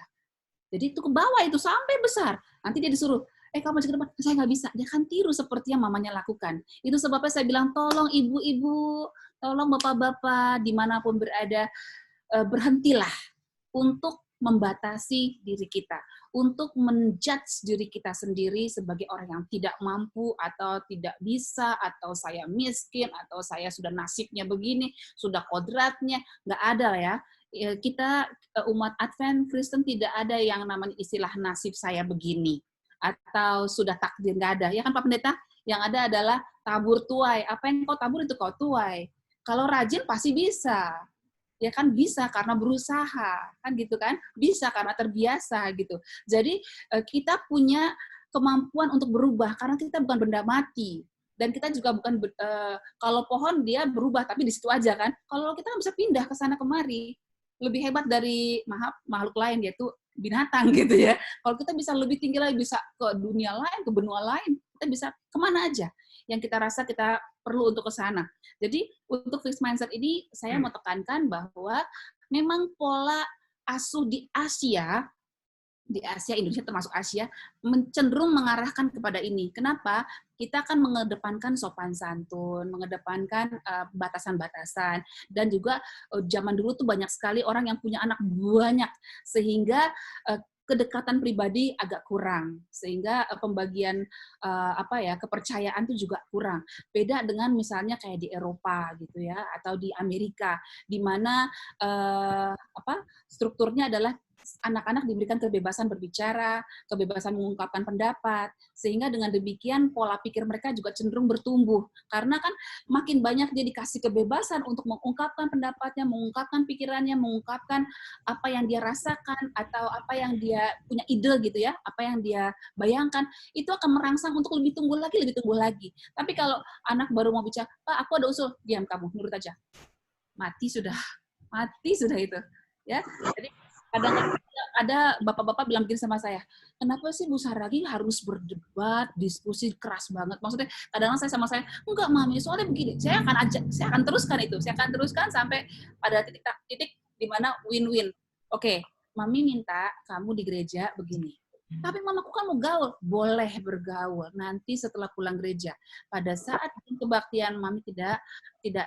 Jadi itu ke bawah itu sampai besar. Nanti dia disuruh, kamu maju ke depan, saya nggak bisa. Dia akan tiru seperti yang mamanya lakukan. Itu sebabnya saya bilang, tolong ibu-ibu, tolong bapak-bapak, dimanapun berada, berhentilah untuk membatasi diri kita, untuk menjudge diri kita sendiri sebagai orang yang tidak mampu, atau tidak bisa, atau saya miskin, atau saya sudah nasibnya begini, sudah kodratnya, nggak ada ya. Kita umat Advent Kristen tidak ada yang namanya istilah nasib saya begini atau sudah takdir, nggak ada ya kan Pak Pendeta. Yang ada adalah tabur tuai, apa yang kau tabur itu kau tuai. Kalau rajin pasti bisa, ya kan, bisa karena berusaha kan gitu kan, bisa karena terbiasa gitu. Jadi kita punya kemampuan untuk berubah karena kita bukan benda mati. Dan kita juga bukan, kalau pohon dia berubah tapi di situ aja kan. Kalau kita bisa pindah ke sana kemari, lebih hebat dari makhluk lain, yaitu binatang gitu ya. Kalau kita bisa lebih tinggi lagi, bisa ke dunia lain, ke benua lain, kita bisa kemana aja yang kita rasa kita perlu untuk ke sana. Jadi untuk fixed mindset ini saya mau tekankan bahwa memang pola asuh di Asia, Indonesia termasuk Asia, cenderung mengarahkan kepada ini. Kenapa? Kita akan mengedepankan sopan santun, mengedepankan batasan-batasan, dan juga zaman dulu tuh banyak sekali orang yang punya anak banyak, sehingga kedekatan pribadi agak kurang, sehingga pembagian kepercayaan itu juga kurang. Beda dengan misalnya kayak di Eropa gitu ya, atau di Amerika, di mana strukturnya adalah anak-anak diberikan kebebasan berbicara, kebebasan mengungkapkan pendapat, sehingga dengan demikian pola pikir mereka juga cenderung bertumbuh. Karena kan makin banyak dia dikasih kebebasan untuk mengungkapkan pendapatnya, mengungkapkan pikirannya, mengungkapkan apa yang dia rasakan, atau apa yang dia punya ide gitu ya, apa yang dia bayangkan, itu akan merangsang untuk lebih tumbuh lagi. Tapi kalau anak baru mau bicara, Pak, aku ada usul, diam kamu, nurut aja. Mati sudah itu. Ya, jadi kadang ada bapak-bapak bilang begini sama saya, kenapa sih Bu Saragi harus berdebat, diskusi keras banget? Maksudnya kadang-kadang saya enggak Mami, soalnya begini, saya akan teruskan sampai pada titik di mana win-win. Oke, Mami minta kamu di gereja begini. Tapi mamaku kan mau gaul, boleh bergaul. Nanti setelah pulang gereja, pada saat kebaktian Mami tidak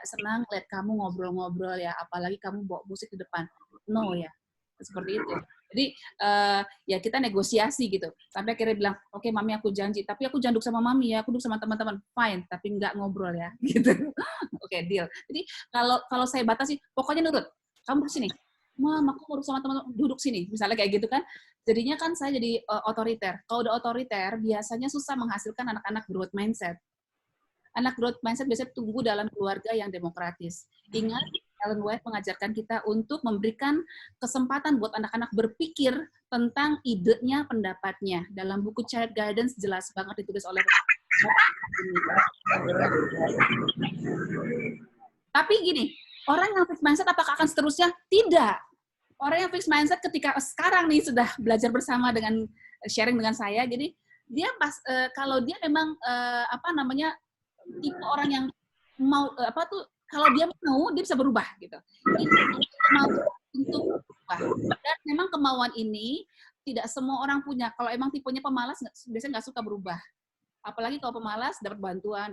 senang lihat kamu ngobrol-ngobrol ya, apalagi kamu bawa musik di depan. No ya. Seperti itu. Jadi ya kita negosiasi gitu. Sampai akhirnya bilang, oke, Mami aku janji, tapi aku jangan duduk sama Mami ya, aku duduk sama teman-teman. Fine, tapi nggak ngobrol ya. Gitu. Oke, deal. Jadi kalau saya batasi, pokoknya nurut. Kamu duduk sini. Mam, aku mau duduk sama teman-teman, duduk sini. Misalnya kayak gitu kan. Jadinya kan saya jadi otoriter. Kalau udah otoriter, biasanya susah menghasilkan anak-anak growth mindset. Anak growth mindset biasanya tumbuh dalam keluarga yang demokratis. Ingat, Ellen White mengajarkan kita untuk memberikan kesempatan buat anak-anak berpikir tentang idenya, pendapatnya. Dalam buku Child Guidance jelas banget ditulis oleh Tapi gini, orang yang fixed mindset apakah akan seterusnya? Tidak. Orang yang fixed mindset ketika sekarang nih sudah belajar bersama dengan sharing dengan saya, jadi dia kalau dia memang tipe orang yang mau kalau dia mau, dia bisa berubah gitu. Ini mau untuk berubah. Dan memang kemauan ini tidak semua orang punya. Kalau emang tipenya pemalas, biasanya nggak suka berubah. Apalagi kalau pemalas, dapat bantuan,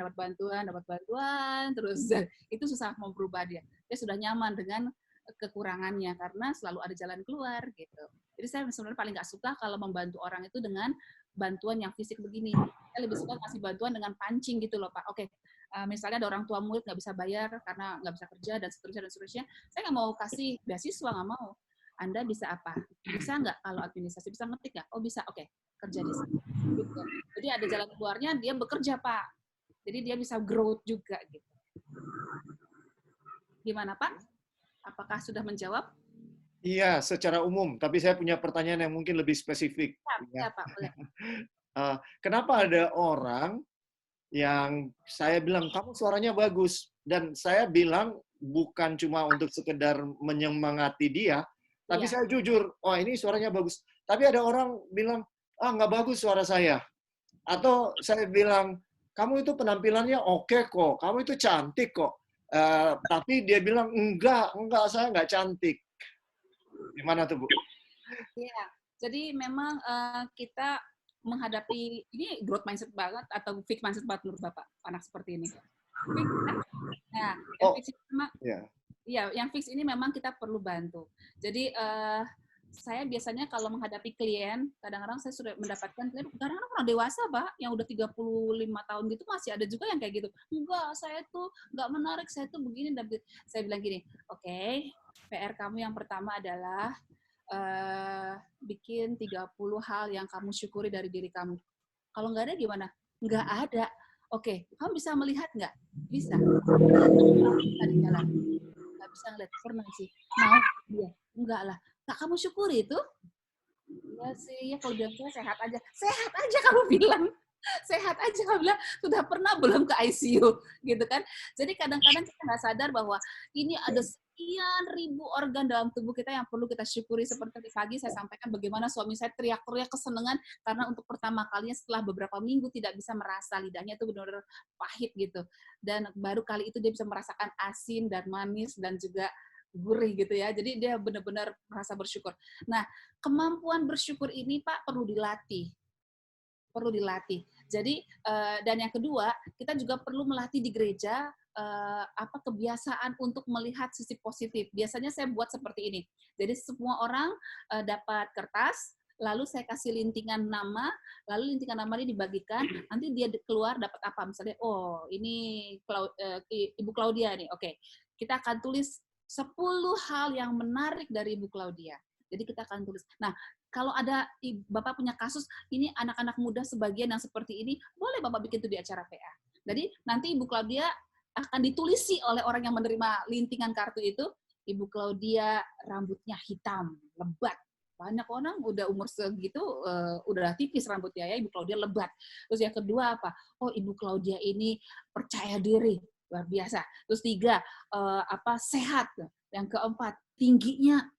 terus itu susah mau berubah dia. Dia sudah nyaman dengan kekurangannya karena selalu ada jalan keluar gitu. Jadi saya sebenarnya paling nggak suka kalau membantu orang itu dengan bantuan yang fisik begini. Saya lebih suka kasih bantuan dengan pancing gitu loh Pak. Oke. Misalnya ada orang tua murid nggak bisa bayar karena nggak bisa kerja dan seterusnya, saya nggak mau kasih beasiswa, nggak mau. Anda bisa apa? Bisa nggak kalau administrasi, bisa ngetik nggak? Oh bisa, oke, kerja di sini. Gitu. Jadi ada jalan keluarnya, dia bekerja Pak. Jadi dia bisa growth juga gitu. Gimana Pak? Apakah sudah menjawab? Iya, secara umum. Tapi saya punya pertanyaan yang mungkin lebih spesifik. Ya Pak, boleh. Kenapa ada orang yang saya bilang, kamu suaranya bagus. Dan saya bilang, bukan cuma untuk sekedar menyemangati dia, tapi saya jujur, oh ini suaranya bagus. Tapi ada orang bilang, nggak bagus suara saya. Atau saya bilang, kamu itu penampilannya oke kok, kamu itu cantik kok. Tapi dia bilang, enggak, saya nggak cantik. Gimana tuh, Bu? Iya, jadi memang kita menghadapi, ini growth mindset banget atau fixed mindset banget menurut Bapak, anak seperti ini? Fix, kan? Nah, yang fix ini memang, ya, yang fix ini memang kita perlu bantu. Jadi, saya biasanya kalau menghadapi klien, kadang-kadang saya sudah mendapatkan klien, kadang-kadang orang dewasa, Pak, yang udah 35 tahun gitu, masih ada juga yang kayak gitu. Enggak, saya tuh nggak menarik, saya tuh begini, dan saya bilang gini, oke, PR kamu yang pertama adalah bikin 30 hal yang kamu syukuri dari diri kamu. Kalau nggak ada gimana? Nggak ada. Oke, kamu bisa melihat nggak? Bisa. Bisa di jalan. Nggak bisa ngeliat. Pernah sih. Mau? Iya. Enggak lah. Nggak kamu syukuri itu? Iya sih. Ya kalau bilang sehat aja. Sehat aja kamu bilang. Sehat aja kamu bilang. Sudah pernah belum ke ICU? Gitu kan. Jadi kadang-kadang kita nggak sadar bahwa ini ada sekian ribu organ dalam tubuh kita yang perlu kita syukuri. Seperti pagi saya sampaikan bagaimana suami saya teriak-teriak kesenangan karena untuk pertama kalinya setelah beberapa minggu tidak bisa merasa, lidahnya itu benar-benar pahit gitu. Dan baru kali itu dia bisa merasakan asin dan manis dan juga gurih gitu ya. Jadi dia benar-benar merasa bersyukur. Nah, kemampuan bersyukur ini Pak perlu dilatih. Perlu dilatih. Jadi, dan yang kedua, kita juga perlu melatih di gereja kebiasaan untuk melihat sisi positif. Biasanya saya buat seperti ini. Jadi semua orang dapat kertas, lalu saya kasih lintingan nama, lalu lintingan nama ini dibagikan, nanti dia keluar dapat apa? Misalnya, oh ini Ibu Claudia nih, oke. Kita akan tulis 10 hal yang menarik dari Ibu Claudia. Jadi kita akan tulis. Nah, kalau ada Bapak punya kasus, ini anak-anak muda sebagian yang seperti ini, boleh Bapak bikin itu di acara PA. Jadi nanti Ibu Claudia akan ditulisi oleh orang yang menerima lintingan kartu itu, Ibu Claudia rambutnya hitam, lebat. Banyak orang udah umur segitu, udah tipis rambutnya ya, Ibu Claudia lebat. Terus yang kedua apa? Oh, Ibu Claudia ini percaya diri, luar biasa. Terus 3, sehat. Yang keempat, tingginya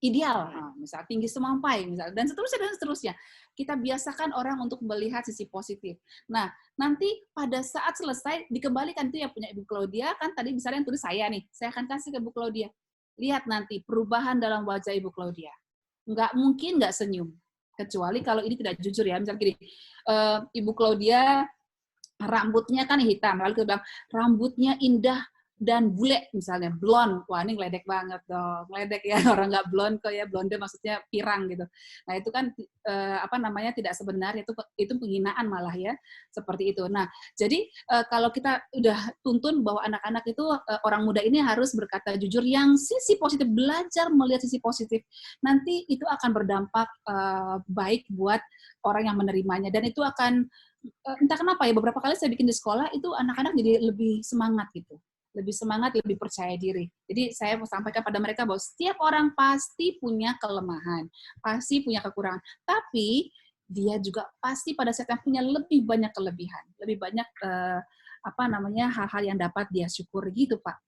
ideal, misal tinggi semampai, misal, dan seterusnya. Kita biasakan orang untuk melihat sisi positif. Nah, nanti pada saat selesai, dikembalikan itu yang punya Ibu Claudia, kan tadi misalnya yang tulis saya nih, saya akan kasih ke Ibu Claudia. Lihat nanti perubahan dalam wajah Ibu Claudia. Nggak mungkin nggak senyum. Kecuali kalau ini tidak jujur ya, misalnya gini, Ibu Claudia rambutnya kan hitam, lalu kita bilang, rambutnya indah, dan bule misalnya, blonde, wah ini ngeledek banget dong, ngeledek ya, orang nggak blonde kok ya, blonde maksudnya pirang gitu. Nah itu kan tidak sebenarnya, itu penghinaan malah ya, seperti itu. Nah jadi kalau kita udah tuntun bahwa anak-anak itu, orang muda ini harus berkata jujur, yang sisi positif, belajar melihat sisi positif, nanti itu akan berdampak baik buat orang yang menerimanya, dan itu akan, entah kenapa ya, beberapa kali saya bikin di sekolah, itu anak-anak jadi lebih semangat gitu. Lebih semangat, lebih percaya diri. Jadi saya mau sampaikan pada mereka bahwa setiap orang pasti punya kelemahan, pasti punya kekurangan, tapi dia juga pasti pada saat yang punya lebih banyak kelebihan, lebih banyak hal-hal yang dapat dia syukuri gitu, Pak.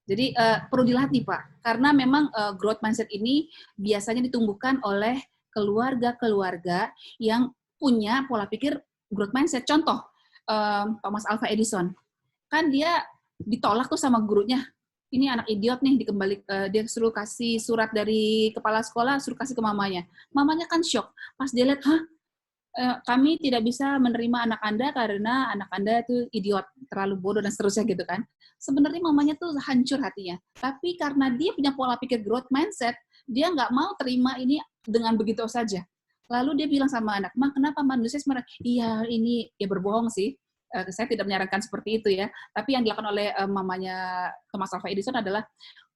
Jadi perlu dilatih, Pak, karena memang growth mindset ini biasanya ditumbuhkan oleh keluarga-keluarga yang punya pola pikir growth mindset. Contoh, Thomas Alva Edison, kan dia ditolak tuh sama gurunya. Ini anak idiot nih, dia suruh kasih surat dari kepala sekolah, suruh kasih ke mamanya. Mamanya kan shock. Pas dia lihat, kami tidak bisa menerima anak Anda karena anak Anda itu idiot, terlalu bodoh dan seterusnya gitu kan. Sebenarnya mamanya tuh hancur hatinya. Tapi karena dia punya pola pikir growth mindset, dia nggak mau terima ini dengan begitu saja. Lalu dia bilang sama anak, "Ma, kenapa manusia sebenarnya?" Iya, ini ya berbohong sih. Saya tidak menyarankan seperti itu ya, tapi yang dilakukan oleh mamanya Thomas Alva Edison adalah,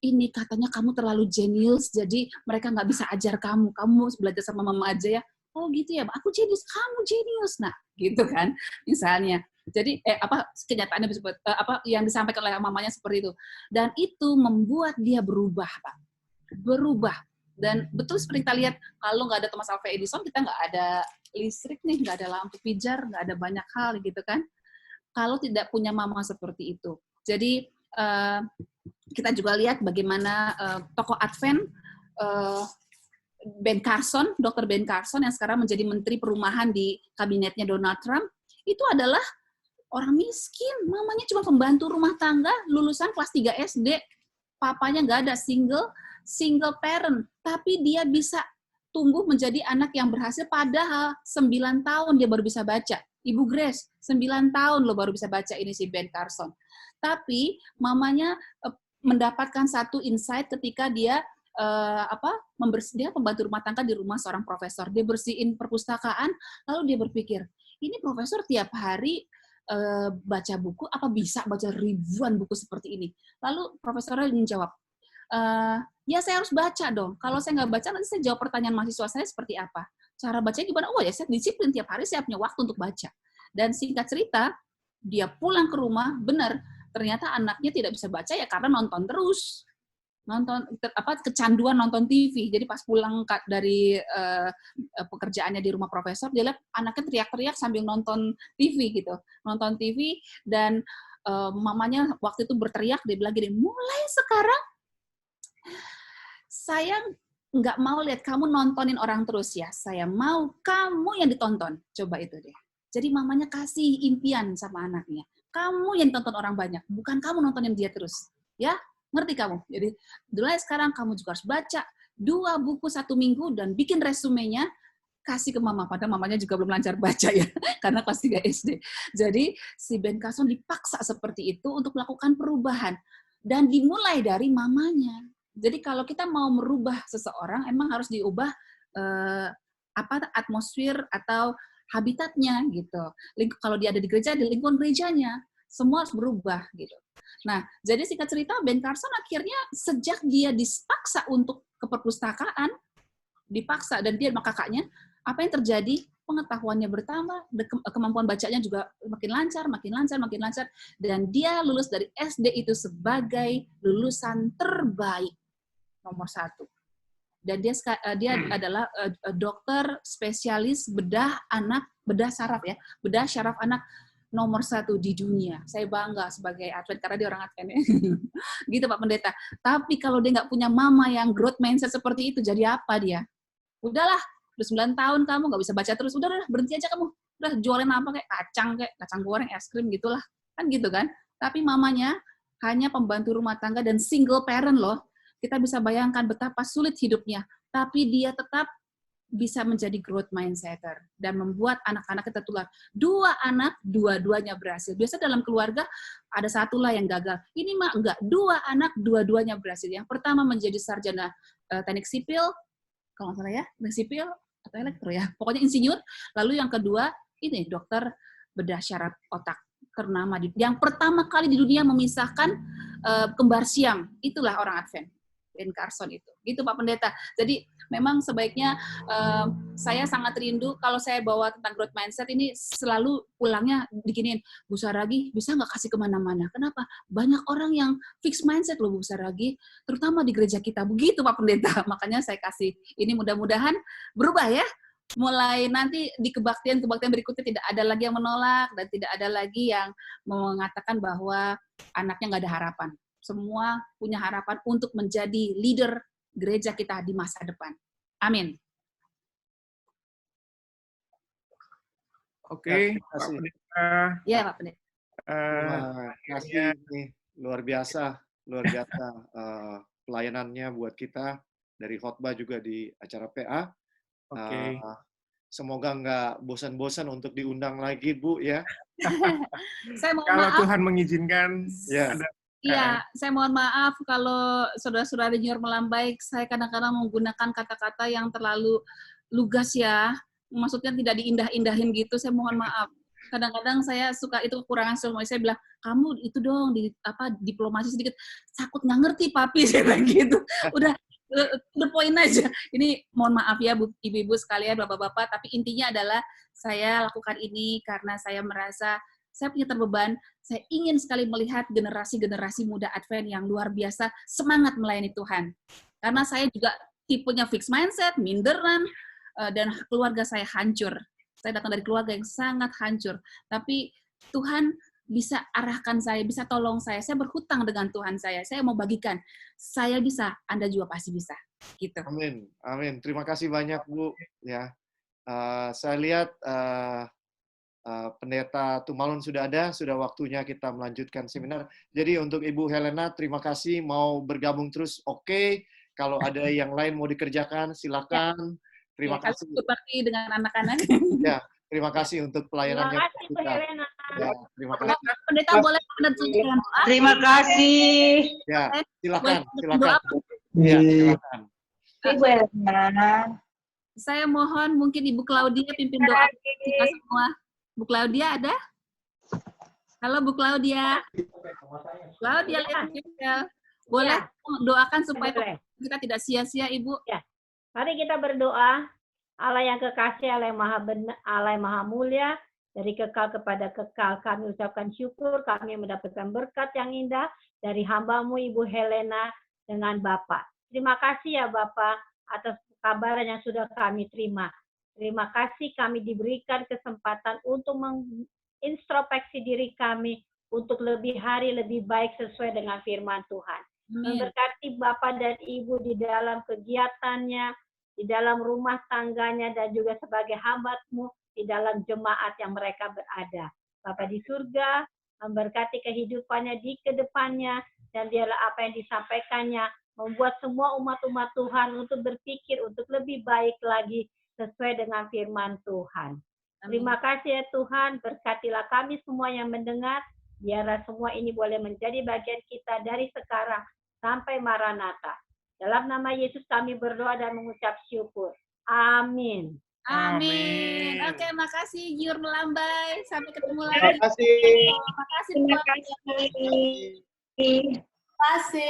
ini katanya kamu terlalu jenius, jadi mereka nggak bisa ajar kamu belajar sama mama aja ya. Oh gitu ya, aku jenius, kamu jenius, nah gitu kan, misalnya. Jadi kenyataannya yang disampaikan oleh mamanya seperti itu, dan itu membuat dia berubah, Pak, berubah. Dan betul seperti kita lihat, kalau nggak ada Thomas Alva Edison, kita nggak ada listrik nih, nggak ada lampu pijar, nggak ada banyak hal gitu kan. Kalau tidak punya mama seperti itu. Jadi kita juga lihat bagaimana tokoh Advent, Ben Carson, Dr. Ben Carson yang sekarang menjadi Menteri Perumahan di kabinetnya Donald Trump, itu adalah Orang miskin, mamanya cuma pembantu rumah tangga, lulusan kelas 3 SD, papanya nggak ada, single parent, tapi dia bisa tumbuh menjadi anak yang berhasil, padahal 9 tahun dia baru bisa baca. Ibu Grace, 9 tahun lo baru bisa baca ini si Ben Carson. Tapi mamanya mendapatkan satu insight ketika dia dia pembantu rumah tangga di rumah seorang profesor. Dia bersihin perpustakaan, lalu dia berpikir, ini profesor tiap hari baca buku, apa bisa baca ribuan buku seperti ini? Lalu profesornya menjawab, ya saya harus baca dong. Kalau saya nggak baca, nanti saya jawab pertanyaan mahasiswa saya seperti apa. Cara bacanya gimana? Oh ya, saya disiplin tiap hari, saya punya waktu untuk baca. Dan singkat cerita, dia pulang ke rumah, benar, ternyata anaknya tidak bisa baca ya karena nonton terus. Kecanduan nonton TV. Jadi pas pulang dari pekerjaannya di rumah profesor, dia lihat anaknya teriak-teriak sambil nonton TV gitu. Nonton TV dan mamanya waktu itu berteriak, dia bilang gini, mulai sekarang saya nggak mau lihat kamu nontonin orang terus ya. Saya mau kamu yang ditonton. Coba itu deh. Jadi mamanya kasih impian sama anaknya. Kamu yang ditonton orang banyak, bukan kamu nontonin dia terus. Ya, ngerti kamu? Jadi, mulai sekarang kamu juga harus baca 2 buku 1 minggu dan bikin resumenya, kasih ke mama. Padahal mamanya juga belum lancar baca ya, karena kelas 3 SD. Jadi, si Ben Carson dipaksa seperti itu untuk melakukan perubahan. Dan dimulai dari mamanya. Jadi, kalau kita mau merubah seseorang, emang harus diubah atmosfer atau habitatnya gitu. Kalau dia ada di gereja, di lingkungan gerejanya, semua harus berubah gitu. Nah, jadi singkat cerita, Ben Carson akhirnya sejak dia dipaksa untuk ke perpustakaan, dipaksa, dan dia sama kakaknya, apa yang terjadi? Pengetahuannya bertambah, kemampuan bacanya juga makin lancar, dan dia lulus dari SD itu sebagai lulusan terbaik, nomor 1. Dan dia adalah dokter spesialis bedah syaraf anak nomor 1 di dunia. Saya bangga sebagai Advent karena dia orang Advent ya. Gitu Pak Pendeta. Tapi kalau dia nggak punya mama yang growth mindset seperti itu, jadi apa dia? Udahlah, udah 9 tahun kamu nggak bisa baca terus, udah berhenti aja kamu. Udah jualin apa kayak kacang goreng, es krim gitulah. Kan gitu kan? Tapi mamanya hanya pembantu rumah tangga dan single parent loh. Kita bisa bayangkan betapa sulit hidupnya, tapi dia tetap bisa menjadi growth mindsetter dan membuat anak-anak tertular. 2 anak, dua-duanya berhasil. Biasa dalam keluarga ada satulah yang gagal. Ini mah enggak, 2 anak, dua-duanya berhasil. Yang pertama menjadi sarjana teknik sipil, kalau nggak salah ya, teknik sipil atau elektro ya, pokoknya insinyur. Lalu yang kedua ini dokter bedah syaraf otak ternama yang pertama kali di dunia memisahkan kembar siam. Itulah orang Advent. Ben Carson itu. Gitu Pak Pendeta. Jadi memang sebaiknya saya sangat rindu kalau saya bawa tentang growth mindset ini selalu pulangnya diginiin, Bu Saragi bisa nggak kasih kemana-mana? Kenapa? Banyak orang yang fix mindset loh Bu Saragi, terutama di gereja kita. Begitu Pak Pendeta. Makanya saya kasih. Ini mudah-mudahan berubah ya. Mulai nanti di kebaktian berikutnya tidak ada lagi yang menolak dan tidak ada lagi yang mengatakan bahwa anaknya nggak ada harapan. Semua punya harapan untuk menjadi leader gereja kita di masa depan. Amin. Oke, Pak Pendeta. Ya, Pak Pendeta. Terima kasih nih, luar biasa pelayanannya buat kita dari khotbah juga di acara PA. Oke. Semoga nggak bosan-bosan untuk diundang lagi, Bu ya. Saya mohon Kalau maaf. Tuhan mengizinkan. Ya. Iya, saya mohon maaf kalau saudara-saudara junior melambai, saya kadang-kadang menggunakan kata-kata yang terlalu lugas ya. Maksudnya tidak diindah-indahin gitu, saya mohon maaf. Kadang-kadang saya suka itu kekurangan semua. Saya bilang, kamu itu dong diplomasi sedikit. Takut nggak ngerti papi, saya bilang gitu. Udah the point aja. Ini mohon maaf ya Bu, ibu-ibu sekalian, bapak-bapak, tapi intinya adalah saya lakukan ini karena saya merasa saya punya terbeban, saya ingin sekali melihat generasi-generasi muda Advent yang luar biasa semangat melayani Tuhan. Karena saya juga tipenya fixed mindset, minderan, dan keluarga saya hancur. Saya datang dari keluarga yang sangat hancur. Tapi Tuhan bisa arahkan saya, bisa tolong saya. Saya berhutang dengan Tuhan saya mau bagikan. Saya bisa, Anda juga pasti bisa. Gitu. Amin, amin. Terima kasih banyak Bu. Ya, saya lihat Pendeta Tumalun sudah ada, sudah waktunya kita melanjutkan seminar. Jadi untuk Ibu Helena, terima kasih mau bergabung terus. Oke, kalau ada yang lain mau dikerjakan, silakan. Terima kasih. Berbakti dengan anak-anak. Ya, terima kasih untuk pelayanannya. Terima kasih Bu Helena. Ya, terima kasih. Pendeta boleh menutup dengan doa? Terima kasih. Ya, silakan, Boleh silakan. doa? Ya, silakan. Ibu Helena. Saya mohon mungkin Ibu Claudia pimpin doa kita semua. Bu Claudia ada? Halo Bu Claudia. Claudia Leticia. Boleh doakan supaya kita tidak sia-sia Ibu? Ya. Mari kita berdoa. Allah yang kekasih, Allah yang maha benar, Allah yang maha mulia, dari kekal kepada kekal kami ucapkan syukur, kami mendapatkan berkat yang indah dari hamba-Mu Ibu Helena dengan Bapak. Terima kasih ya Bapak atas kabaran yang sudah kami terima. Terima kasih kami diberikan kesempatan untuk mengintrospeksi diri kami untuk lebih hari lebih baik sesuai dengan firman Tuhan. Memberkati Bapak dan Ibu di dalam kegiatannya, di dalam rumah tangganya, dan juga sebagai hamba-Mu di dalam jemaat yang mereka berada. Bapak di surga, memberkati kehidupannya di kedepannya, dan biarlah apa yang disampaikannya membuat semua umat-umat Tuhan untuk berpikir untuk lebih baik lagi sesuai dengan firman Tuhan. Terima kasih ya Tuhan, berkatilah kami semua yang mendengar, biarlah semua ini boleh menjadi bagian kita dari sekarang sampai Maranatha. Dalam nama Yesus kami berdoa dan mengucap syukur. Amin. Amin. Oke, makasih Giur Melambai. Sampai ketemu lagi. Terima kasih. Makasih. Terima kasih. Terima kasih.